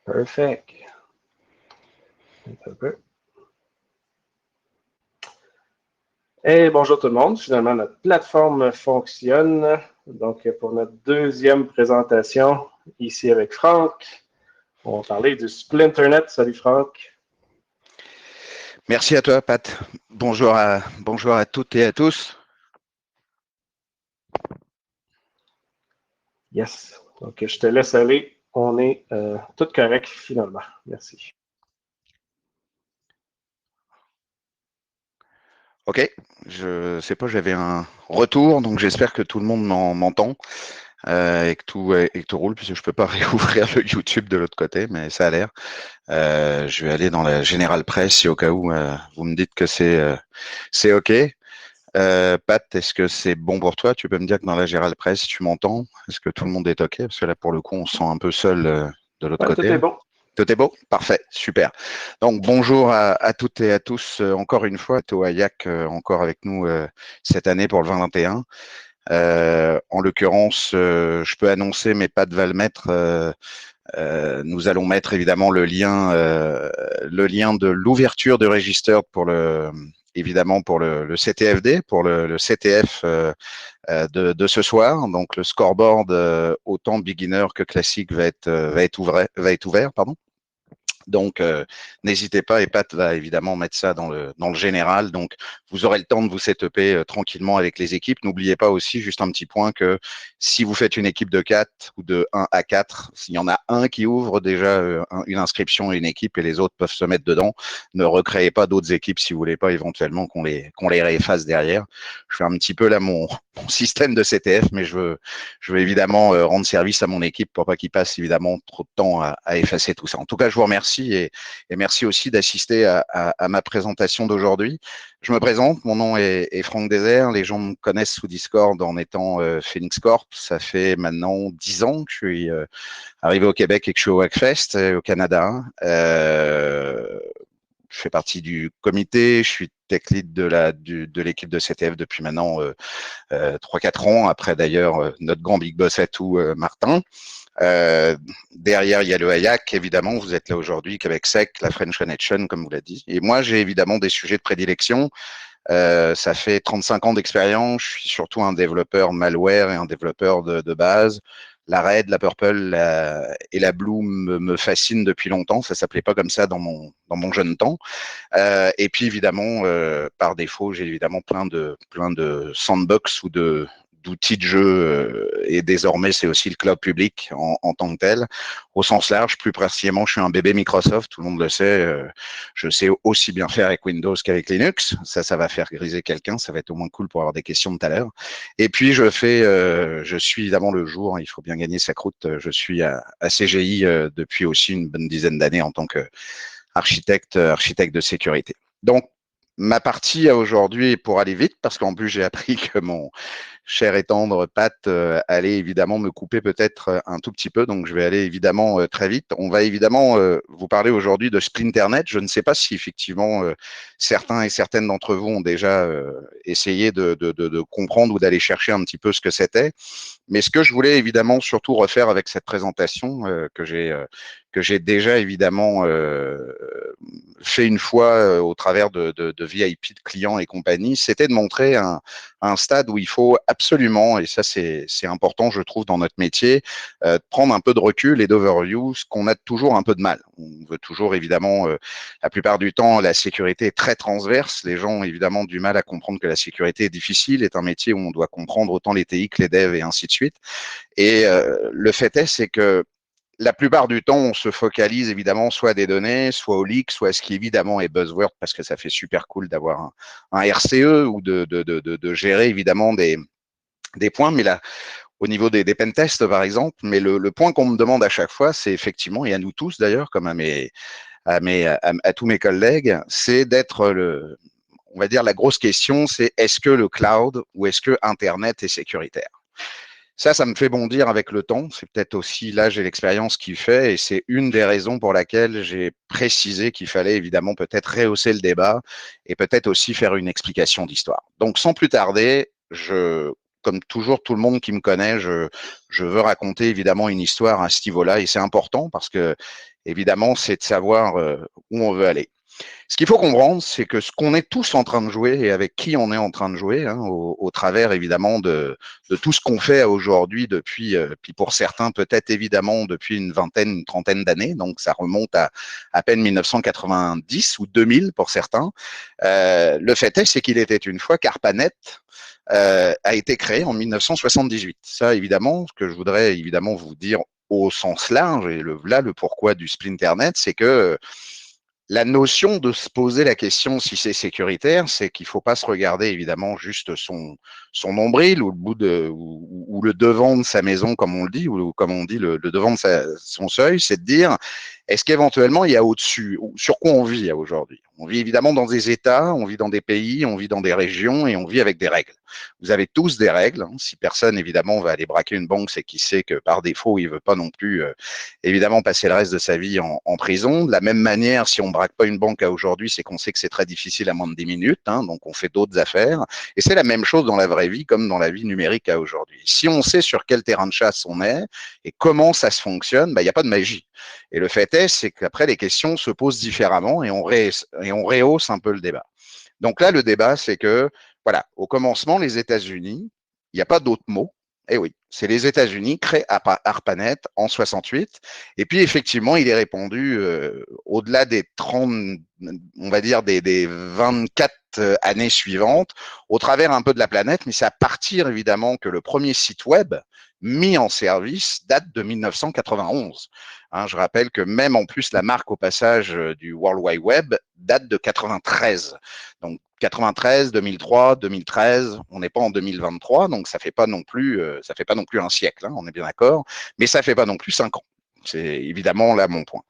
Perfect. Un peu. Et bonjour tout le monde. Finalement, notre plateforme fonctionne. Donc, pour notre deuxième présentation, ici avec Franck, on va parler du Splinternet. Salut Franck. Merci à toi, Pat. Bonjour à toutes et à tous. Yes. Donc, je te laisse aller. On est tout correct finalement. Merci. Ok, je sais pas, j'avais un retour, donc j'espère que tout le monde m'entend et que tout roule, puisque je peux pas réouvrir le YouTube de l'autre côté, mais ça a l'air. Je vais aller dans la Générale Presse si au cas où vous me dites que c'est ok. Pat, est-ce que c'est bon pour toi? Tu peux me dire que dans la Générale Presse, tu m'entends? Est-ce que tout le monde est ok? Parce que là, pour le coup, on se sent un peu seul de l'autre Ouais, tout côté. est bon. Tout est beau? Parfait, super. Donc bonjour à toutes et à tous, encore une fois, Toayak encore avec nous cette année pour le 2021. En l'occurrence, je peux annoncer, mais Pat va le mettre. Nous allons mettre évidemment le lien de l'ouverture de Registered pour évidemment pour le CTFD, pour le CTF de ce soir. Donc le scoreboard autant beginner que classique va être ouvert, pardon. Donc, n'hésitez pas, et Pat va évidemment mettre ça dans le général. Donc, vous aurez le temps de vous setuper tranquillement avec les équipes. N'oubliez pas aussi, juste un petit point, que si vous faites une équipe de 4 ou de 1 à 4, s'il y en a un qui ouvre déjà une inscription et une équipe et les autres peuvent se mettre dedans, ne recréez pas d'autres équipes si vous voulez pas éventuellement qu'on les réefface derrière. Je fais un petit peu là mon système de CTF, mais je veux évidemment rendre service à mon équipe pour pas qu'ils passent évidemment trop de temps à effacer tout ça. En tout cas, je vous remercie et merci aussi d'assister à ma présentation d'aujourd'hui. Je me présente, mon nom est Franck Désert. Les gens me connaissent sous Discord en étant Phoenix Corp. Ça fait maintenant 10 ans que je suis arrivé au Québec et que je suis au Hackfest au Canada. Je fais partie du comité, je suis tech lead de l'équipe de CTF depuis maintenant 3-4 ans, après d'ailleurs notre grand big boss à tout, Martin. Derrière, il y a le HAYAC, évidemment, vous êtes là aujourd'hui, Québec Sec, la French Connection, comme vous l'avez dit. Et moi, j'ai évidemment des sujets de prédilection. Ça fait 35 ans d'expérience, je suis surtout un développeur malware et un développeur de base. La Red, la Purple et la Blue me fascinent depuis longtemps. Ça s'appelait pas comme ça dans mon jeune temps. Et puis évidemment, par défaut, j'ai évidemment plein de sandbox ou d'outils de jeu et désormais c'est aussi le cloud public en tant que tel au sens large. Plus précisément, je suis un bébé Microsoft, tout le monde le sait. Je sais aussi bien faire avec Windows qu'avec Linux. Ça va faire griser quelqu'un, ça va être au moins cool pour avoir des questions tout à l'heure. Et puis je suis évidemment le jour, il faut bien gagner sa croûte. Je suis à CGI depuis aussi une bonne dizaine d'années en tant que architecte de sécurité. Donc, ma partie aujourd'hui, pour aller vite, parce qu'en plus j'ai appris que mon cher et tendre Pat allait évidemment me couper peut-être un tout petit peu, donc je vais aller évidemment très vite. On va évidemment vous parler aujourd'hui de Splinternet. Je ne sais pas si effectivement certains et certaines d'entre vous ont déjà essayé de comprendre ou d'aller chercher un petit peu ce que c'était. Mais ce que je voulais évidemment surtout refaire avec cette présentation que j'ai déjà évidemment fait une fois au travers de VIP de clients et compagnie, c'était de montrer un stade où il faut absolument, et ça c'est important je trouve dans notre métier, prendre un peu de recul et d'overview, ce qu'on a toujours un peu de mal. On veut toujours évidemment, la plupart du temps, la sécurité est très transverse. Les gens ont évidemment du mal à comprendre que la sécurité est difficile, est un métier où on doit comprendre autant les TI que les devs et ainsi de suite. Et le fait est, c'est que la plupart du temps, on se focalise évidemment soit à des données, soit au leak, soit à ce qui évidemment est buzzword parce que ça fait super cool d'avoir un RCE ou de gérer évidemment des points. Mais là, au niveau des pen tests par exemple, mais le point qu'on me demande à chaque fois, c'est effectivement, et à nous tous d'ailleurs, comme à tous mes collègues, c'est d'être on va dire la grosse question, c'est est-ce que le cloud ou est-ce que Internet est sécuritaire? Ça me fait bondir avec le temps. C'est peut-être aussi l'âge et l'expérience qui fait, et c'est une des raisons pour laquelle j'ai précisé qu'il fallait évidemment peut-être rehausser le débat et peut-être aussi faire une explication d'histoire. Donc, sans plus tarder, je comme toujours, tout le monde qui me connaît, je veux raconter évidemment une histoire à ce niveau-là et c'est important parce que évidemment, c'est de savoir où on veut aller. Ce qu'il faut comprendre, c'est que ce qu'on est tous en train de jouer et avec qui on est en train de jouer, hein, au travers évidemment de tout ce qu'on fait aujourd'hui depuis, puis pour certains peut-être évidemment depuis une vingtaine, une trentaine d'années, donc ça remonte à peine 1990 ou 2000 pour certains. Le fait est, c'est qu'il était une fois qu'ARPANET a été créé en 1978. Ça, évidemment, ce que je voudrais évidemment vous dire au sens large, et là, le pourquoi du Splinternet, c'est que la notion de se poser la question si c'est sécuritaire, c'est qu'il ne faut pas se regarder évidemment juste son nombril ou le bout ou le devant de sa maison, comme on le dit, ou comme on dit le devant de son seuil, c'est de dire est-ce qu'éventuellement il y a au-dessus, sur quoi on vit aujourd'hui? On vit évidemment dans des États, on vit dans des pays, on vit dans des régions et on vit avec des règles. Vous avez tous des règles. Hein. Si personne évidemment va aller braquer une banque, c'est qu'il sait que par défaut il veut pas non plus évidemment passer le reste de sa vie en prison. De la même manière, si on braque pas une banque à aujourd'hui, c'est qu'on sait que c'est très difficile à moins de 10 minutes, hein, donc on fait d'autres affaires. Et c'est la même chose dans la vraie vie comme dans la vie numérique à aujourd'hui. Si on sait sur quel terrain de chasse on est et comment ça se fonctionne, il n'y a pas de magie. Et le fait est, c'est qu'après les questions se posent différemment et on rehausse un peu le débat. Donc là, le débat, c'est que, voilà, au commencement, les États-Unis, il n'y a pas d'autre mot. Eh oui, c'est les États-Unis créent ARPANET en 68. Et puis, effectivement, il est répandu au-delà des 30, on va dire des 24 années suivantes, au travers un peu de la planète, mais c'est à partir, évidemment, que le premier site web mis en service date de 1991. Hein, je rappelle que même en plus, la marque au passage du World Wide Web date de 93. Donc 93, 2003, 2013, on n'est pas en 2023, donc ça fait pas non plus un siècle, hein, on est bien d'accord, mais ça fait pas non plus 5 ans. C'est évidemment là mon point.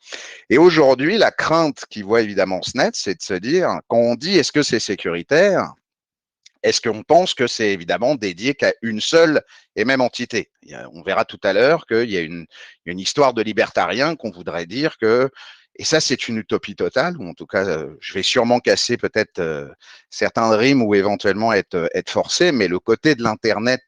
Et aujourd'hui, la crainte qui voit évidemment ce net, c'est de se dire, quand on dit est-ce que c'est sécuritaire, est-ce qu'on pense que c'est évidemment dédié qu'à une seule et même entité? On verra tout à l'heure qu'il y a une histoire de libertarien qu'on voudrait dire que, et ça c'est une utopie totale, ou en tout cas je vais sûrement casser peut-être certains rimes ou éventuellement être forcé, mais le côté de l'Internet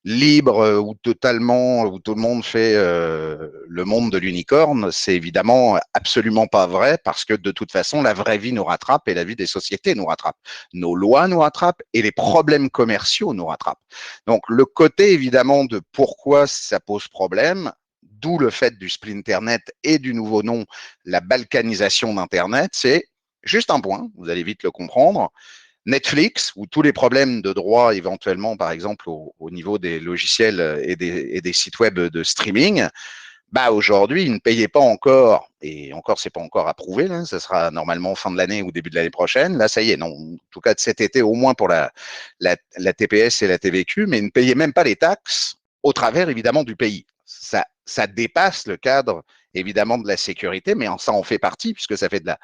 libre ou totalement, où tout le monde fait le monde de l'unicorne, c'est évidemment absolument pas vrai parce que de toute façon, la vraie vie nous rattrape et la vie des sociétés nous rattrape. Nos lois nous rattrapent et les problèmes commerciaux nous rattrapent. Donc, le côté évidemment de pourquoi ça pose problème, d'où le fait du Splinternet et du nouveau nom, la balkanisation d'Internet, c'est juste un point, vous allez vite le comprendre. Netflix, où tous les problèmes de droit éventuellement, par exemple, au niveau des logiciels et des sites web de streaming, bah aujourd'hui, ils ne payaient pas encore, et encore, c'est pas encore approuvé, là, ça sera normalement fin de l'année ou début de l'année prochaine. Là, ça y est, non, en tout cas de cet été, au moins pour la TPS et la TVQ, mais ils ne payaient même pas les taxes au travers, évidemment, du pays. Ça dépasse le cadre, évidemment, de la sécurité, mais ça en fait partie, puisque ça fait de la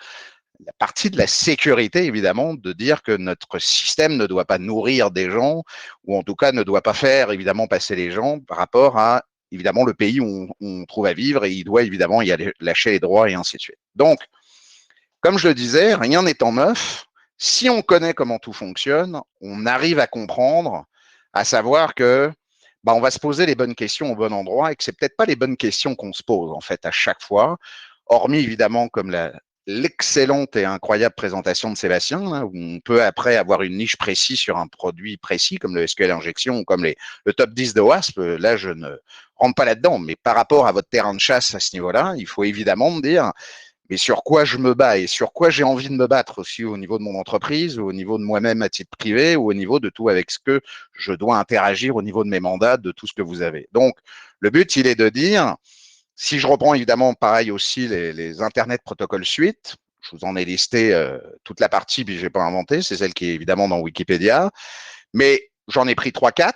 partie de la sécurité, évidemment, de dire que notre système ne doit pas nourrir des gens, ou en tout cas ne doit pas faire, évidemment, passer les gens par rapport à, évidemment, le pays où on trouve à vivre, et il doit, évidemment, y aller, lâcher les droits, et ainsi de suite. Donc, comme je le disais, rien n'étant neuf, si on connaît comment tout fonctionne, on arrive à comprendre, à savoir que on va se poser les bonnes questions au bon endroit et que c'est peut-être pas les bonnes questions qu'on se pose en fait à chaque fois, hormis évidemment comme l'excellente et incroyable présentation de Sébastien, là, où on peut après avoir une niche précise sur un produit précis comme le SQL injection ou comme le top 10 de WASP. Là, je ne rentre pas là-dedans, mais par rapport à votre terrain de chasse à ce niveau-là, il faut évidemment me dire mais sur quoi je me bats et sur quoi j'ai envie de me battre aussi au niveau de mon entreprise, ou au niveau de moi-même à titre privé, ou au niveau de tout avec ce que je dois interagir au niveau de mes mandats, de tout ce que vous avez. Donc, le but, il est de dire, si je reprends évidemment pareil aussi les Internet Protocol Suite, je vous en ai listé toute la partie, puis je n'ai pas inventé, c'est celle qui est évidemment dans Wikipédia, mais j'en ai pris 3-4.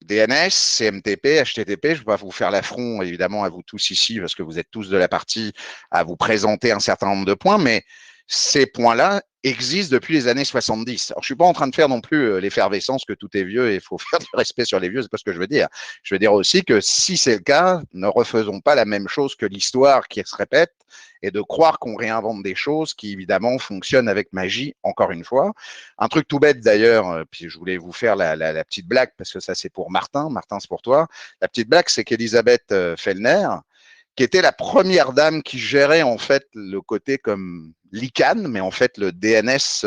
DNS, CMTP, HTTP, je ne vais pas vous faire l'affront évidemment à vous tous ici parce que vous êtes tous de la partie à vous présenter un certain nombre de points, mais ces points-là existent depuis les années 70. Alors, je suis pas en train de faire non plus l'effervescence que tout est vieux et il faut faire du respect sur les vieux, c'est pas ce que je veux dire. Je veux dire aussi que si c'est le cas, ne refaisons pas la même chose que l'histoire qui se répète et de croire qu'on réinvente des choses qui évidemment fonctionnent avec magie, encore une fois. Un truc tout bête d'ailleurs, puis je voulais vous faire la petite blague parce que ça c'est pour Martin, Martin c'est pour toi. La petite blague c'est qu'Elisabeth Fellner, qui était la première dame qui gérait en fait le côté comme l'ICANN, mais en fait le DNS,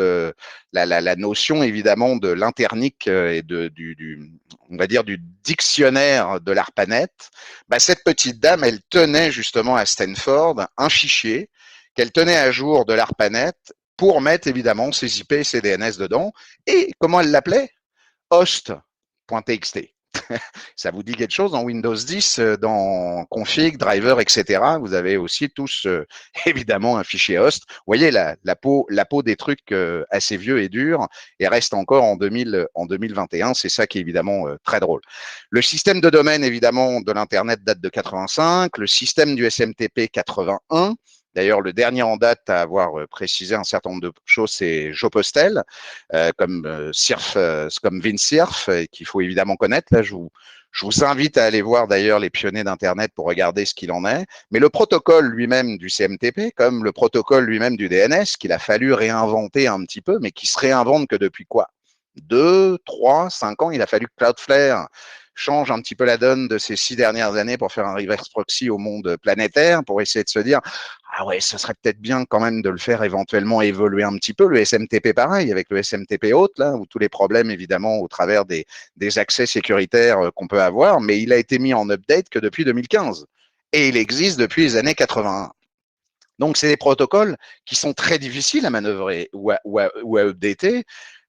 la notion évidemment de l'internic et on va dire du dictionnaire de l'ARPANET. Bah, cette petite dame, elle tenait justement à Stanford un fichier qu'elle tenait à jour de l'ARPANET pour mettre évidemment ses IP et ses DNS dedans. Et comment elle l'appelait? Host.txt. Ça vous dit quelque chose dans Windows 10, dans config, driver, etc. Vous avez aussi tous évidemment un fichier host. Vous voyez la peau des trucs assez vieux et durs et reste encore en 2021. C'est ça qui est évidemment très drôle. Le système de domaine évidemment de l'internet date de 85. Le système du SMTP 81. D'ailleurs, le dernier en date à avoir précisé un certain nombre de choses, c'est Jopostel, comme comme Windsurf, qu'il faut évidemment connaître. Là, je vous invite à aller voir d'ailleurs les pionniers d'Internet pour regarder ce qu'il en est. Mais le protocole lui-même du CMTP, comme le protocole lui-même du DNS, qu'il a fallu réinventer un petit peu, mais qui se réinvente que depuis quoi? 2, 3, 5 ans, il a fallu que Cloudflare change un petit peu la donne de ces 6 dernières années pour faire un reverse proxy au monde planétaire, pour essayer de se dire ah ouais, ce serait peut-être bien quand même de le faire éventuellement évoluer un petit peu. Le SMTP pareil, avec le SMTP haute, là, où tous les problèmes évidemment au travers des accès sécuritaires qu'on peut avoir, mais il a été mis en update que depuis 2015 et il existe depuis les années 81. Donc c'est des protocoles qui sont très difficiles à manœuvrer ou à updater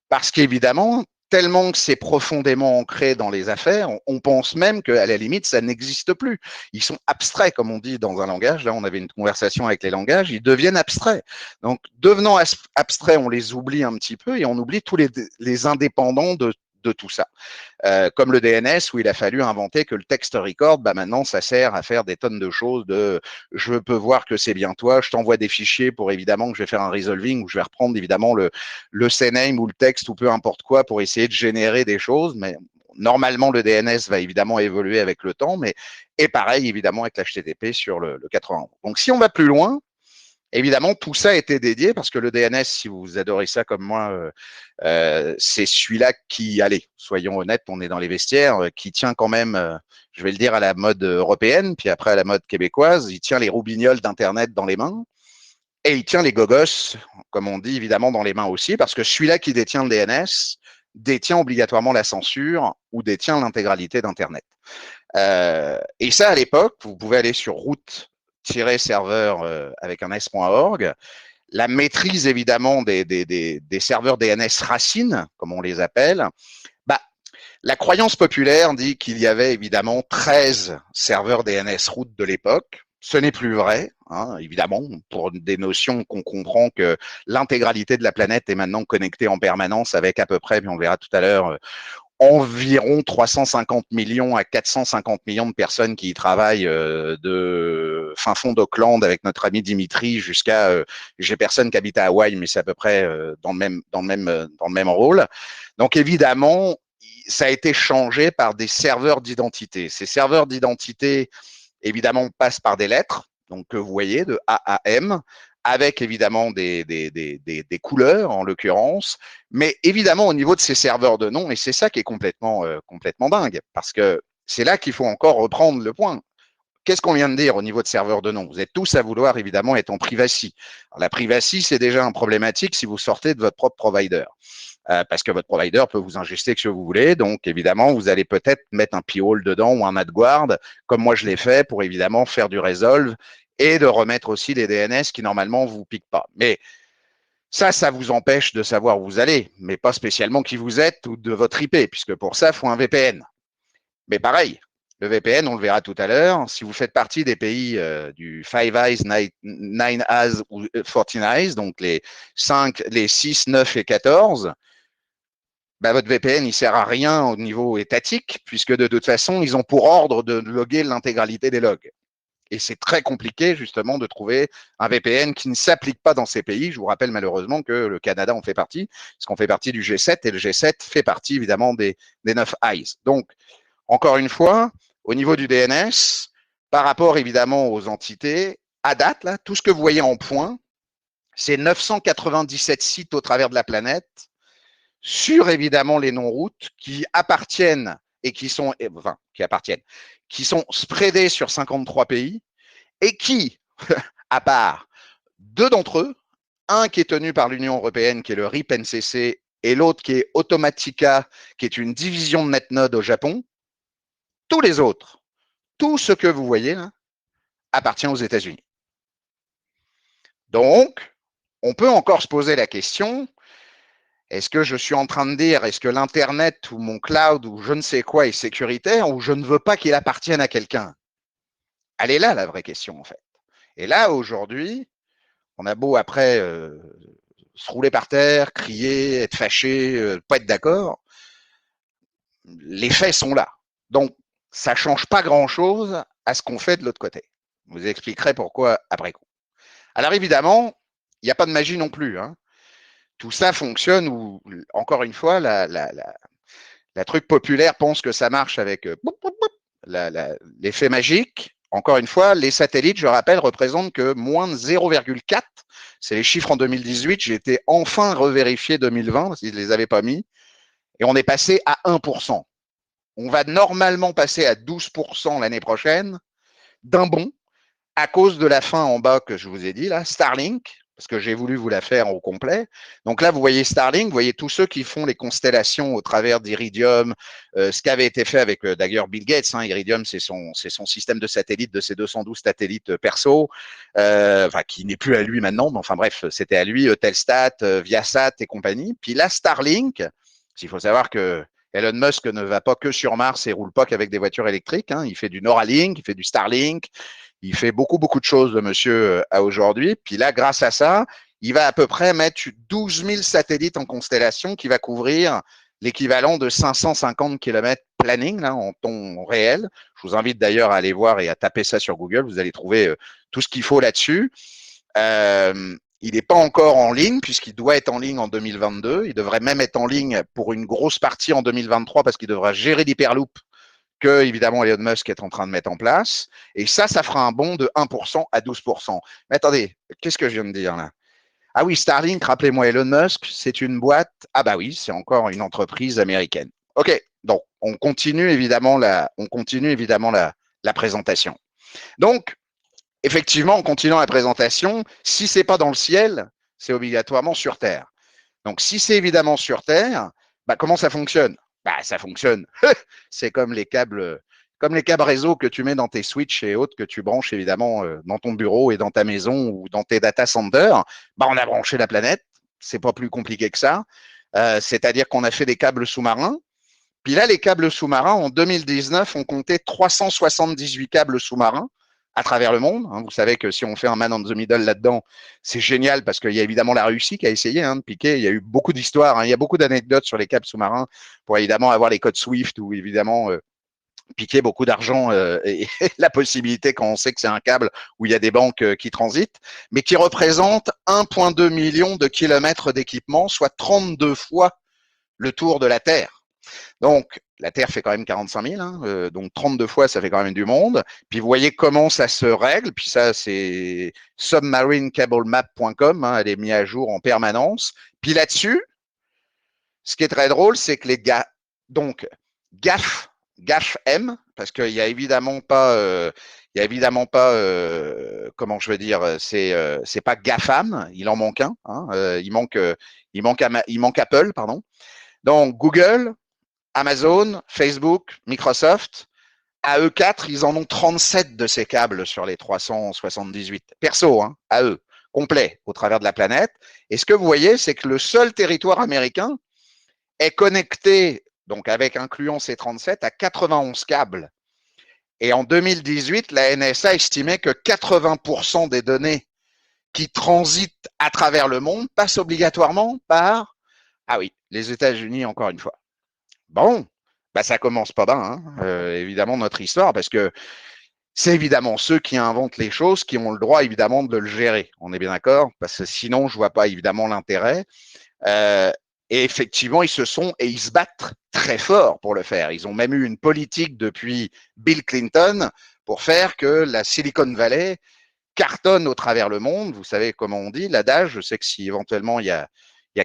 parce qu'évidemment, tellement que c'est profondément ancré dans les affaires, on pense même qu'à la limite, ça n'existe plus. Ils sont abstraits, comme on dit dans un langage. Là, on avait une conversation avec les langages, ils deviennent abstraits. Donc, devenant abstraits, on les oublie un petit peu et on oublie tous les indépendants de tout ça. Comme le DNS où il a fallu inventer que le text record, bah maintenant ça sert à faire des tonnes de choses de je peux voir que c'est bien toi, je t'envoie des fichiers pour évidemment que je vais faire un resolving où je vais reprendre évidemment le CNAME ou le texte ou peu importe quoi pour essayer de générer des choses, mais normalement le DNS va évidemment évoluer avec le temps, mais et pareil évidemment avec l'HTTP sur le 80. Donc si on va plus loin, évidemment, tout ça a été dédié parce que le DNS, si vous adorez ça comme moi, c'est celui-là qui, allez, soyons honnêtes, on est dans les vestiaires, qui tient quand même, je vais le dire, à la mode européenne, puis après à la mode québécoise, il tient les roubignoles d'Internet dans les mains et il tient les gogos, comme on dit évidemment, dans les mains aussi, parce que celui-là qui détient le DNS détient obligatoirement la censure ou détient l'intégralité d'Internet. Et ça, à l'époque, vous pouvez aller sur route-serveur avec un s.org. La maîtrise, évidemment, des serveurs DNS racines, comme on les appelle, bah, la croyance populaire dit qu'il y avait évidemment 13 serveurs DNS route de l'époque. Ce n'est plus vrai, hein, évidemment, pour des notions qu'on comprend que l'intégralité de la planète est maintenant connectée en permanence avec à peu près, puis on le verra tout à l'heure, environ 350 millions à 450 millions de personnes qui y travaillent de fin fond d'Auckland avec notre ami Dimitri jusqu'à j'ai personne qui habite à Hawaï mais c'est à peu près dans le même rôle. Donc évidemment, ça a été changé par des serveurs d'identité. Ces serveurs d'identité évidemment passent par des lettres, donc que vous voyez de A à M, avec évidemment des couleurs en l'occurrence, mais évidemment au niveau de ces serveurs de noms, et c'est ça qui est complètement dingue, parce que c'est là qu'il faut encore reprendre le point. Qu'est-ce qu'on vient de dire au niveau de serveurs de noms? Vous êtes tous à vouloir évidemment être en privacy. Alors, la privacy, c'est déjà un problématique si vous sortez de votre propre provider. Parce que votre provider peut vous injecter ce que vous voulez. Donc, évidemment, vous allez peut-être mettre un P-hole dedans ou un AdGuard, comme moi je l'ai fait, pour évidemment faire du resolve et de remettre aussi les DNS qui normalement vous piquent pas. Mais ça vous empêche de savoir où vous allez, mais pas spécialement qui vous êtes ou de votre IP, puisque pour ça, il faut un VPN. Mais pareil, le VPN, on le verra tout à l'heure, si vous faites partie des pays du Five Eyes, Nine Eyes ou 14 Eyes, donc les 5, les 6, 9 et 14, bah, votre VPN, il sert à rien au niveau étatique, puisque de toute façon, ils ont pour ordre de loguer l'intégralité des logs. Et c'est très compliqué, justement, de trouver un VPN qui ne s'applique pas dans ces pays. Je vous rappelle malheureusement que le Canada en fait partie, parce qu'on fait partie du G7 et le G7 fait partie, évidemment, des 9 eyes. Donc, encore une fois, au niveau du DNS, par rapport, évidemment, aux entités, à date, là, tout ce que vous voyez en point, c'est 997 sites au travers de la planète sur évidemment les non-routes qui appartiennent et qui sont, enfin, qui sont spreadés sur 53 pays et qui, à part deux d'entre eux, un qui est tenu par l'Union européenne, qui est le RIP-NCC, et l'autre qui est Automatica, qui est une division de NetNode au Japon, tous les autres, tout ce que vous voyez là, appartient aux États-Unis. Donc, on peut encore se poser la question, est-ce que je suis en train de dire, est-ce que l'Internet ou mon cloud ou je ne sais quoi est sécuritaire ou je ne veux pas qu'il appartienne à quelqu'un? Elle est là, la vraie question, en fait. Et là, aujourd'hui, on a beau après se rouler par terre, crier, être fâché, pas être d'accord, les faits sont là. Donc, ça ne change pas grand-chose à ce qu'on fait de l'autre côté. Je vous expliquerai pourquoi après coup. Alors évidemment, il n'y a pas de magie non plus. Hein. Tout ça fonctionne où, encore une fois, la truc populaire pense que ça marche avec l'effet magique. Encore une fois, les satellites, je rappelle, représentent que moins de 0,4. C'est les chiffres en 2018. J'ai été enfin revérifié 2020 parce qu'ils ne les avaient pas mis. Et on est passé à 1%. On va normalement passer à 12% l'année prochaine d'un bond à cause de la fin en bas que je vous ai dit, là, Starlink, parce que j'ai voulu vous la faire au complet. Donc là, vous voyez Starlink, vous voyez tous ceux qui font les constellations au travers d'Iridium, ce qui avait été fait avec d'ailleurs Bill Gates. Hein, Iridium, c'est son système de satellites, de ses 212 satellites perso, enfin qui n'est plus à lui maintenant, mais enfin bref, c'était à lui, Telstat, Viasat et compagnie. Puis là, Starlink, il faut savoir que Elon Musk ne va pas que sur Mars et roule pas qu'avec des voitures électriques. Hein. Il fait du Neuralink, il fait du Starlink, il fait beaucoup de choses, le monsieur, à aujourd'hui. Puis là, grâce à ça, il va à peu près mettre 12 000 satellites en constellation qui va couvrir l'équivalent de 550 km planning là, en temps réel. Je vous invite d'ailleurs à aller voir et à taper ça sur Google. Vous allez trouver tout ce qu'il faut là-dessus. Il n'est pas encore en ligne puisqu'il doit être en ligne en 2022. Il devrait même être en ligne pour une grosse partie en 2023 parce qu'il devra gérer l'hyperloop que, évidemment, Elon Musk est en train de mettre en place. Et ça fera un bond de 1% à 12%. Mais attendez, qu'est-ce que je viens de dire là? Ah oui, Starlink, rappelez-moi Elon Musk, c'est une boîte. Ah bah oui, c'est encore une entreprise américaine. OK, donc on continue évidemment la présentation. Donc, effectivement, en continuant la présentation, si c'est pas dans le ciel, c'est obligatoirement sur Terre. Donc, si c'est évidemment sur Terre, bah, comment ça fonctionne? Bah, ça fonctionne. C'est comme les câbles réseau que tu mets dans tes switches et autres que tu branches évidemment dans ton bureau et dans ta maison ou dans tes data centers. Bah, on a branché la planète. C'est pas plus compliqué que ça. C'est-à-dire qu'on a fait des câbles sous-marins. Puis là, les câbles sous-marins, en 2019, on comptait 378 câbles sous-marins à travers le monde. Hein. Vous savez que si on fait un man on the middle là-dedans, c'est génial parce qu'il y a évidemment la Russie qui a essayé de piquer. Il y a eu beaucoup d'histoires, hein. Il y a beaucoup d'anecdotes sur les câbles sous-marins pour évidemment avoir les codes SWIFT ou évidemment piquer beaucoup d'argent et la possibilité quand on sait que c'est un câble où il y a des banques qui transitent, mais qui représente 1,2 million de kilomètres d'équipement, soit 32 fois le tour de la Terre. Donc, la Terre fait quand même 45 000, hein, donc 32 fois, ça fait quand même du monde. Puis vous voyez comment ça se règle. Puis ça, c'est submarinecablemap.com, hein, elle est mise à jour en permanence. Puis là-dessus, ce qui est très drôle, c'est que les gars, donc GAF-M, parce qu'il y a évidemment pas, comment je veux dire, c'est pas GAFAM, il en manque un, hein, il manque Apple, pardon. Donc Google, Amazon, Facebook, Microsoft, à eux 4, ils en ont 37 de ces câbles sur les 378. Perso, hein, à eux, complet, au travers de la planète. Et ce que vous voyez, c'est que le seul territoire américain est connecté, donc avec incluant ces 37, à 91 câbles. Et en 2018, la NSA estimait que 80% des données qui transitent à travers le monde passent obligatoirement par, ah oui, les États-Unis encore une fois. Bon, bah ça commence pas bien, hein, évidemment, notre histoire, parce que c'est évidemment ceux qui inventent les choses qui ont le droit évidemment de le gérer. On est bien d'accord? Parce que sinon, je vois pas évidemment l'intérêt. Euh, et effectivement, ils se battent très fort pour le faire. Ils ont même eu une politique depuis Bill Clinton pour faire que la Silicon Valley cartonne au travers le monde. Vous savez comment on dit, l'adage. Je sais que si éventuellement il y a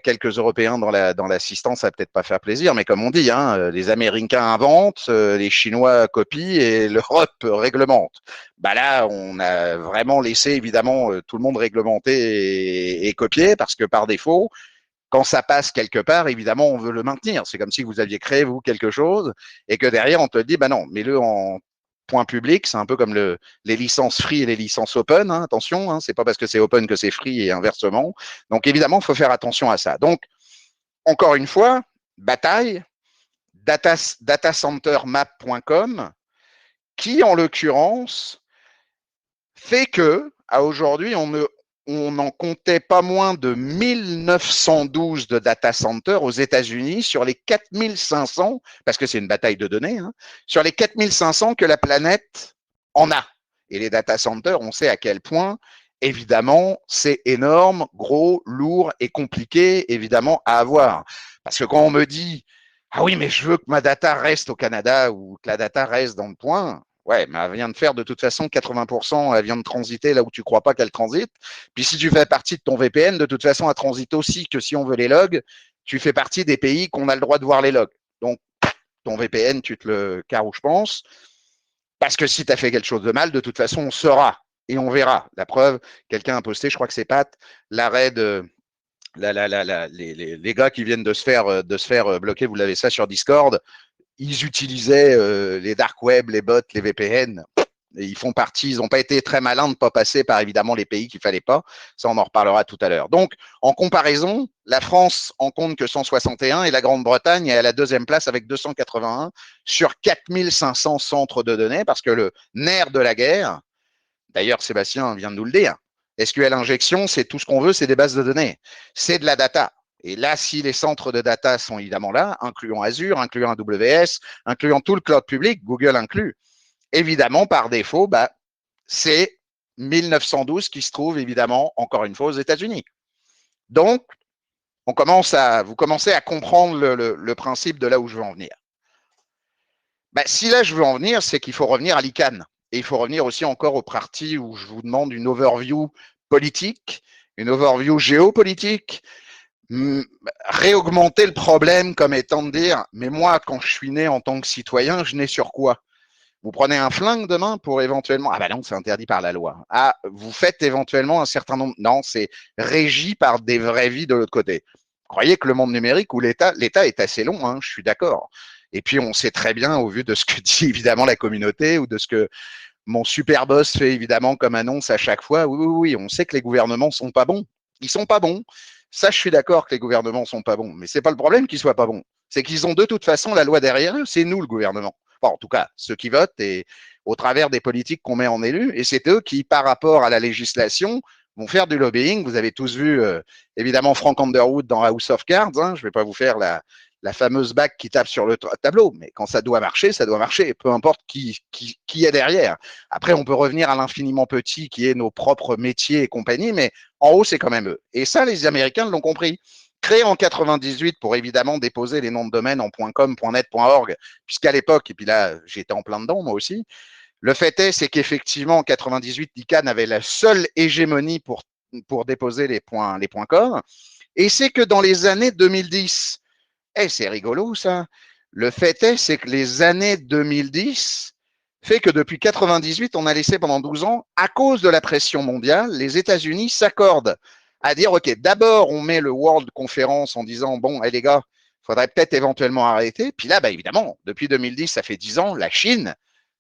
quelques Européens dans l'assistance, ça va peut-être pas faire plaisir, mais comme on dit, hein, les Américains inventent, les Chinois copient et l'Europe réglemente. Bah là, on a vraiment laissé évidemment tout le monde réglementer et copier parce que par défaut, quand ça passe quelque part, évidemment, on veut le maintenir. C'est comme si vous aviez créé, vous, quelque chose et que derrière, on te dit, bah non, mets-le en point public. C'est un peu comme les licences free et les licences open. Hein, attention, hein, c'est pas parce que c'est open que c'est free et inversement. Donc, évidemment, il faut faire attention à ça. Donc, encore une fois, bataille, datacentermap.com, qui, en l'occurrence, fait que, à aujourd'hui, on n'en comptait pas moins de 1912 de data centers aux États-Unis sur les 4500, parce que c'est une bataille de données, hein, sur les 4500 que la planète en a. Et les data centers, on sait à quel point, évidemment, c'est énorme, gros, lourd et compliqué, évidemment, à avoir. Parce que quand on me dit, ah oui, mais je veux que ma data reste au Canada ou que la data reste dans le point, ouais, mais elle vient de faire de toute façon 80%, elle vient de transiter là où tu crois pas qu'elle transite. Puis si tu fais partie de ton VPN, de toute façon, elle transite aussi que si on veut les logs, tu fais partie des pays qu'on a le droit de voir les logs. Donc, ton VPN, tu te le carouches, je pense. Parce que si tu as fait quelque chose de mal, de toute façon, on saura et on verra. La preuve, quelqu'un a posté, je crois que c'est Pat, l'arrêt de les gars qui viennent de se faire bloquer, vous l'avez ça sur Discord, ils utilisaient les dark web, les bots, les VPN. Et ils font partie, ils n'ont pas été très malins de ne pas passer par évidemment les pays qu'il ne fallait pas. Ça, on en reparlera tout à l'heure. Donc, en comparaison, la France en compte que 161 et la Grande-Bretagne est à la deuxième place avec 281 sur 4500 centres de données parce que le nerf de la guerre, d'ailleurs, Sébastien vient de nous le dire, SQL injection, c'est tout ce qu'on veut, c'est des bases de données. C'est de la data. Et là, si les centres de data sont évidemment là, incluant Azure, incluant AWS, incluant tout le cloud public, Google inclus, évidemment, par défaut, bah, c'est 1912 qui se trouve évidemment, encore une fois, aux États-Unis. Donc, vous commencez à comprendre le principe de là où je veux en venir. Bah, si là je veux en venir, c'est qu'il faut revenir à l'ICANN. Et il faut revenir aussi encore aux parties où je vous demande une overview politique, une overview géopolitique, réaugmenter le problème comme étant de dire, mais moi, quand je suis né en tant que citoyen, je nais sur quoi? Vous prenez un flingue demain pour éventuellement… Ah ben non, c'est interdit par la loi. Ah, vous faites éventuellement un certain nombre… Non, c'est régi par des vraies vies de l'autre côté. Vous croyez que le monde numérique ou l'État est assez long, hein, je suis d'accord. Et puis, on sait très bien, au vu de ce que dit évidemment la communauté ou de ce que mon super boss fait évidemment comme annonce à chaque fois, oui, oui, oui, on sait que les gouvernements sont pas bons. Ils sont pas bons. Ça, je suis d'accord que les gouvernements sont pas bons. Mais c'est pas le problème qu'ils soient pas bons. C'est qu'ils ont de toute façon la loi derrière eux. C'est nous, le gouvernement. Enfin, en tout cas, ceux qui votent et au travers des politiques qu'on met en élus. Et c'est eux qui, par rapport à la législation, vont faire du lobbying. Vous avez tous vu, évidemment, Frank Underwood dans House of Cards. Hein. Je ne vais pas vous faire la fameuse bague qui tape sur le tableau. Mais quand ça doit marcher, ça doit marcher. Peu importe qui est derrière. Après, on peut revenir à l'infiniment petit qui est nos propres métiers et compagnie, mais en haut, c'est quand même eux. Et ça, les Américains l'ont compris. Créé en 98 pour évidemment déposer les noms de domaine en .com, .net, .org, puisqu'à l'époque, et puis là, j'étais en plein dedans moi aussi, le fait est, c'est qu'effectivement, en 98, l'ICANN avait la seule hégémonie pour déposer les .com, et c'est que dans les années 2010, c'est rigolo ça, le fait est, c'est que les années 2010 fait que depuis 98, on a laissé pendant 12 ans, à cause de la pression mondiale, les États-Unis s'accordent à dire, OK, d'abord, on met le World Conference en disant, bon, les gars, il faudrait peut-être éventuellement arrêter. Puis là, bah, évidemment, depuis 2010, ça fait 10 ans, la Chine,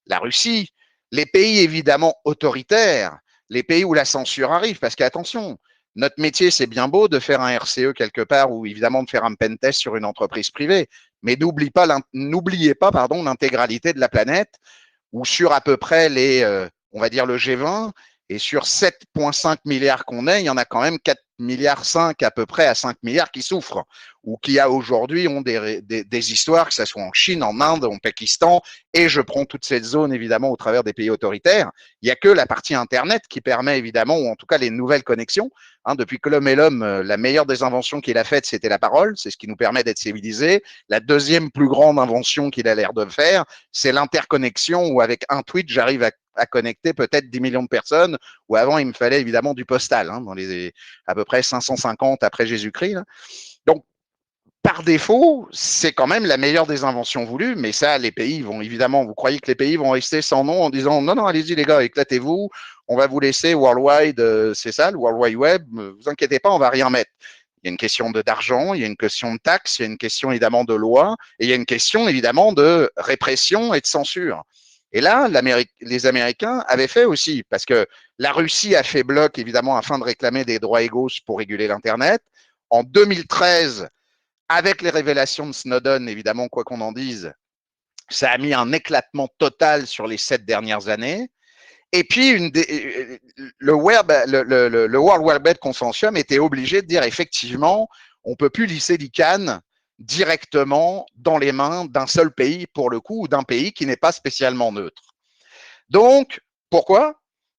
la Russie, les pays évidemment autoritaires, les pays où la censure arrive, parce qu'attention, notre métier, c'est bien beau de faire un RCE quelque part ou évidemment de faire un pentest sur une entreprise privée, mais n'oubliez pas l'intégralité de la planète ou sur à peu près on va dire le G20 Et sur 7,5 milliards qu'on est, il y en a quand même 4 milliards 5 à peu près à 5 milliards qui souffrent ou qui aujourd'hui ont des histoires, que ce soit en Chine, en Inde, en Pakistan, et je prends toute cette zone évidemment au travers des pays autoritaires. Il n'y a que la partie Internet qui permet évidemment, ou en tout cas les nouvelles connexions. Depuis que l'homme est l'homme, la meilleure des inventions qu'il a faites, c'était la parole, c'est ce qui nous permet d'être civilisés. La deuxième plus grande invention qu'il a l'air de faire, c'est l'interconnexion où avec un tweet, j'arrive à connecter peut-être 10 millions de personnes, où avant il me fallait évidemment du postal, dans les à peu près 550 après Jésus-Christ. Donc, par défaut, c'est quand même la meilleure des inventions voulues, mais ça, les pays vont évidemment, vous croyez que les pays vont rester sans nom en disant non, non, allez-y les gars, éclatez-vous, on va vous laisser worldwide, c'est ça, le World Wide Web, vous inquiétez pas, on va rien mettre. Il y a une question d'argent, il y a une question de taxes, il y a une question évidemment de loi, et il y a une question évidemment de répression et de censure. Et là, les Américains avaient fait aussi, parce que la Russie a fait bloc évidemment afin de réclamer des droits égaux pour réguler l'Internet. En 2013, avec les révélations de Snowden, évidemment, quoi qu'on en dise, ça a mis un éclatement total sur les 7 dernières années. Et puis, le World Wide Web Consortium était obligé de dire effectivement, on ne peut plus lisser l'ICANN directement dans les mains d'un seul pays, pour le coup, ou d'un pays qui n'est pas spécialement neutre. Donc, pourquoi ?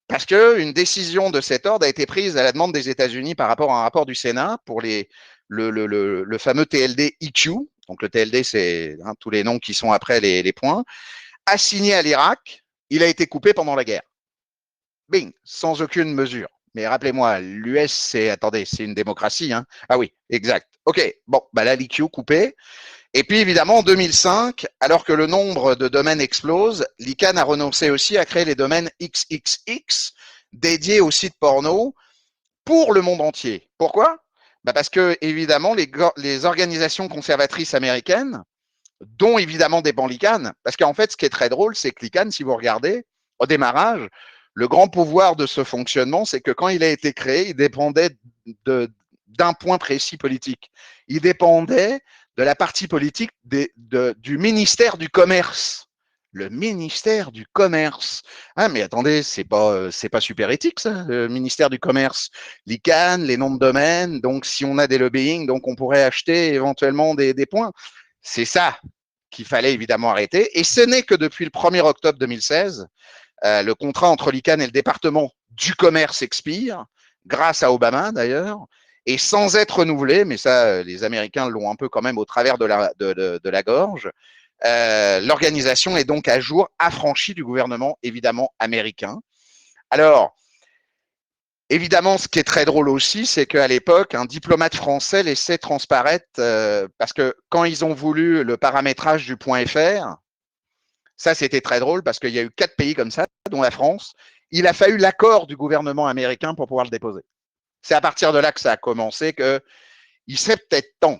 Parce qu'une décision de cet ordre a été prise à la demande des États-Unis par rapport à un rapport du Sénat pour le fameux TLD EQ. Donc, le TLD, c'est tous les noms qui sont après les points. Assigné à l'Irak, il a été coupé pendant la guerre. Bing, sans aucune mesure. Mais rappelez-moi, l'US, c'est une démocratie. Ah oui, exact. OK, bon, là, l'EQ coupé. Et puis, évidemment, en 2005, alors que le nombre de domaines explose, l'ICANN a renoncé aussi à créer les domaines XXX dédiés aux sites porno pour le monde entier. Pourquoi ? Parce que, évidemment, les organisations conservatrices américaines, dont évidemment dépend l'ICANN, parce qu'en fait, ce qui est très drôle, c'est que l'ICANN, si vous regardez, au démarrage, le grand pouvoir de ce fonctionnement, c'est que quand il a été créé, il dépendait d'un point précis politique. Il dépendait de la partie politique du ministère du Commerce. Le ministère du Commerce. Ah, mais attendez, c'est pas super éthique, ça, le ministère du Commerce. L'ICANN, les noms de domaine, donc si on a des lobbying, donc on pourrait acheter éventuellement des points. C'est ça qu'il fallait évidemment arrêter. Et ce n'est que depuis le 1er octobre 2016, le contrat entre l'ICANN et le département du commerce expire, grâce à Obama d'ailleurs, et sans être renouvelé, mais ça, les Américains l'ont un peu quand même au travers de la gorge, l'organisation est donc à jour, affranchie du gouvernement évidemment américain. Alors, évidemment, ce qui est très drôle aussi, c'est qu'à l'époque, un diplomate français laissait transparaître, parce que quand ils ont voulu le paramétrage du point .fr, ça c'était très drôle parce qu'il y a eu 4 pays comme ça, dont la France, il a fallu l'accord du gouvernement américain pour pouvoir le déposer. C'est à partir de là que ça a commencé, qu'il serait peut-être temps,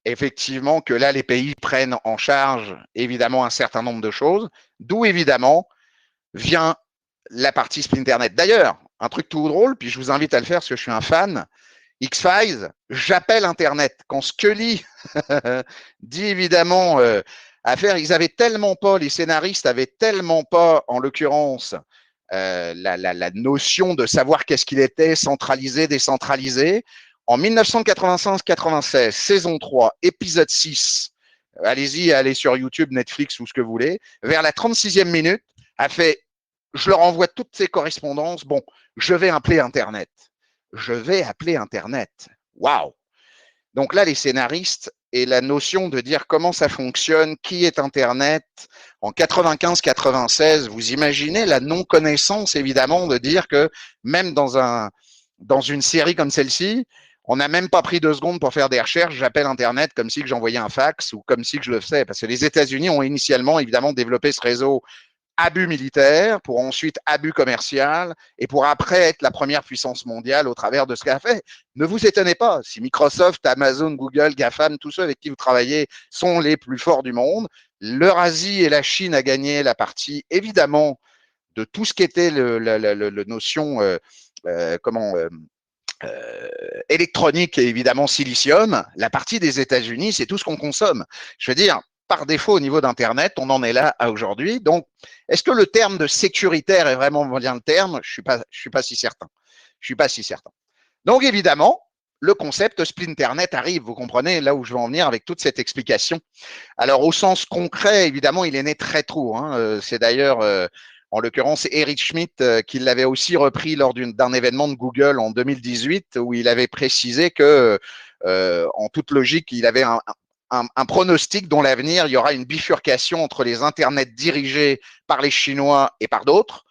effectivement, que là, les pays prennent en charge, évidemment, un certain nombre de choses, d'où, évidemment, vient la partie Splinternet. D'ailleurs, un truc tout drôle, puis je vous invite à le faire parce que je suis un fan, X-Files, j'appelle Internet. Quand Scully dit évidemment à faire, ils avaient tellement pas, les scénaristes avaient tellement pas, en l'occurrence, la notion de savoir qu'est-ce qu'il était, centralisé, décentralisé. En 1995-96, saison 3, épisode 6, allez-y, allez sur YouTube, Netflix ou ce que vous voulez, vers la 36e minute, a fait, je leur envoie toutes ces correspondances, bon, je vais appeler Internet. Je vais appeler Internet. Waouh! Donc là, les scénaristes et la notion de dire comment ça fonctionne, qui est Internet, en 95-96, vous imaginez la non-connaissance, évidemment, de dire que même dans une série comme celle-ci, on n'a même pas pris 2 secondes pour faire des recherches, j'appelle Internet comme si que j'envoyais un fax ou comme si que je le faisais. Parce que les États-Unis ont initialement, évidemment, développé ce réseau abus militaire, pour ensuite abus commercial, et pour après être la première puissance mondiale au travers de ce qu'a fait. Ne vous étonnez pas, si Microsoft, Amazon, Google, GAFAM, tous ceux avec qui vous travaillez sont les plus forts du monde, l'Eurasie et la Chine a gagné la partie, évidemment, de tout ce qui était le notion, électronique et évidemment silicium. La partie des États-Unis, c'est tout ce qu'on consomme. Je veux dire, par défaut au niveau d'Internet, on en est là à aujourd'hui. Donc, est-ce que le terme de sécuritaire est vraiment bien le terme? Je suis pas si certain. Je suis pas si certain. Donc, évidemment, le concept Splinternet arrive, vous comprenez là où je veux en venir avec toute cette explication. Alors, au sens concret, évidemment, il est né très tôt. Hein. C'est d'ailleurs, en l'occurrence, Eric Schmidt qui l'avait aussi repris lors d'un événement de Google en 2018 où il avait précisé que, en toute logique, il avait un pronostic dont l'avenir, il y aura une bifurcation entre les internets dirigés par les Chinois et par d'autres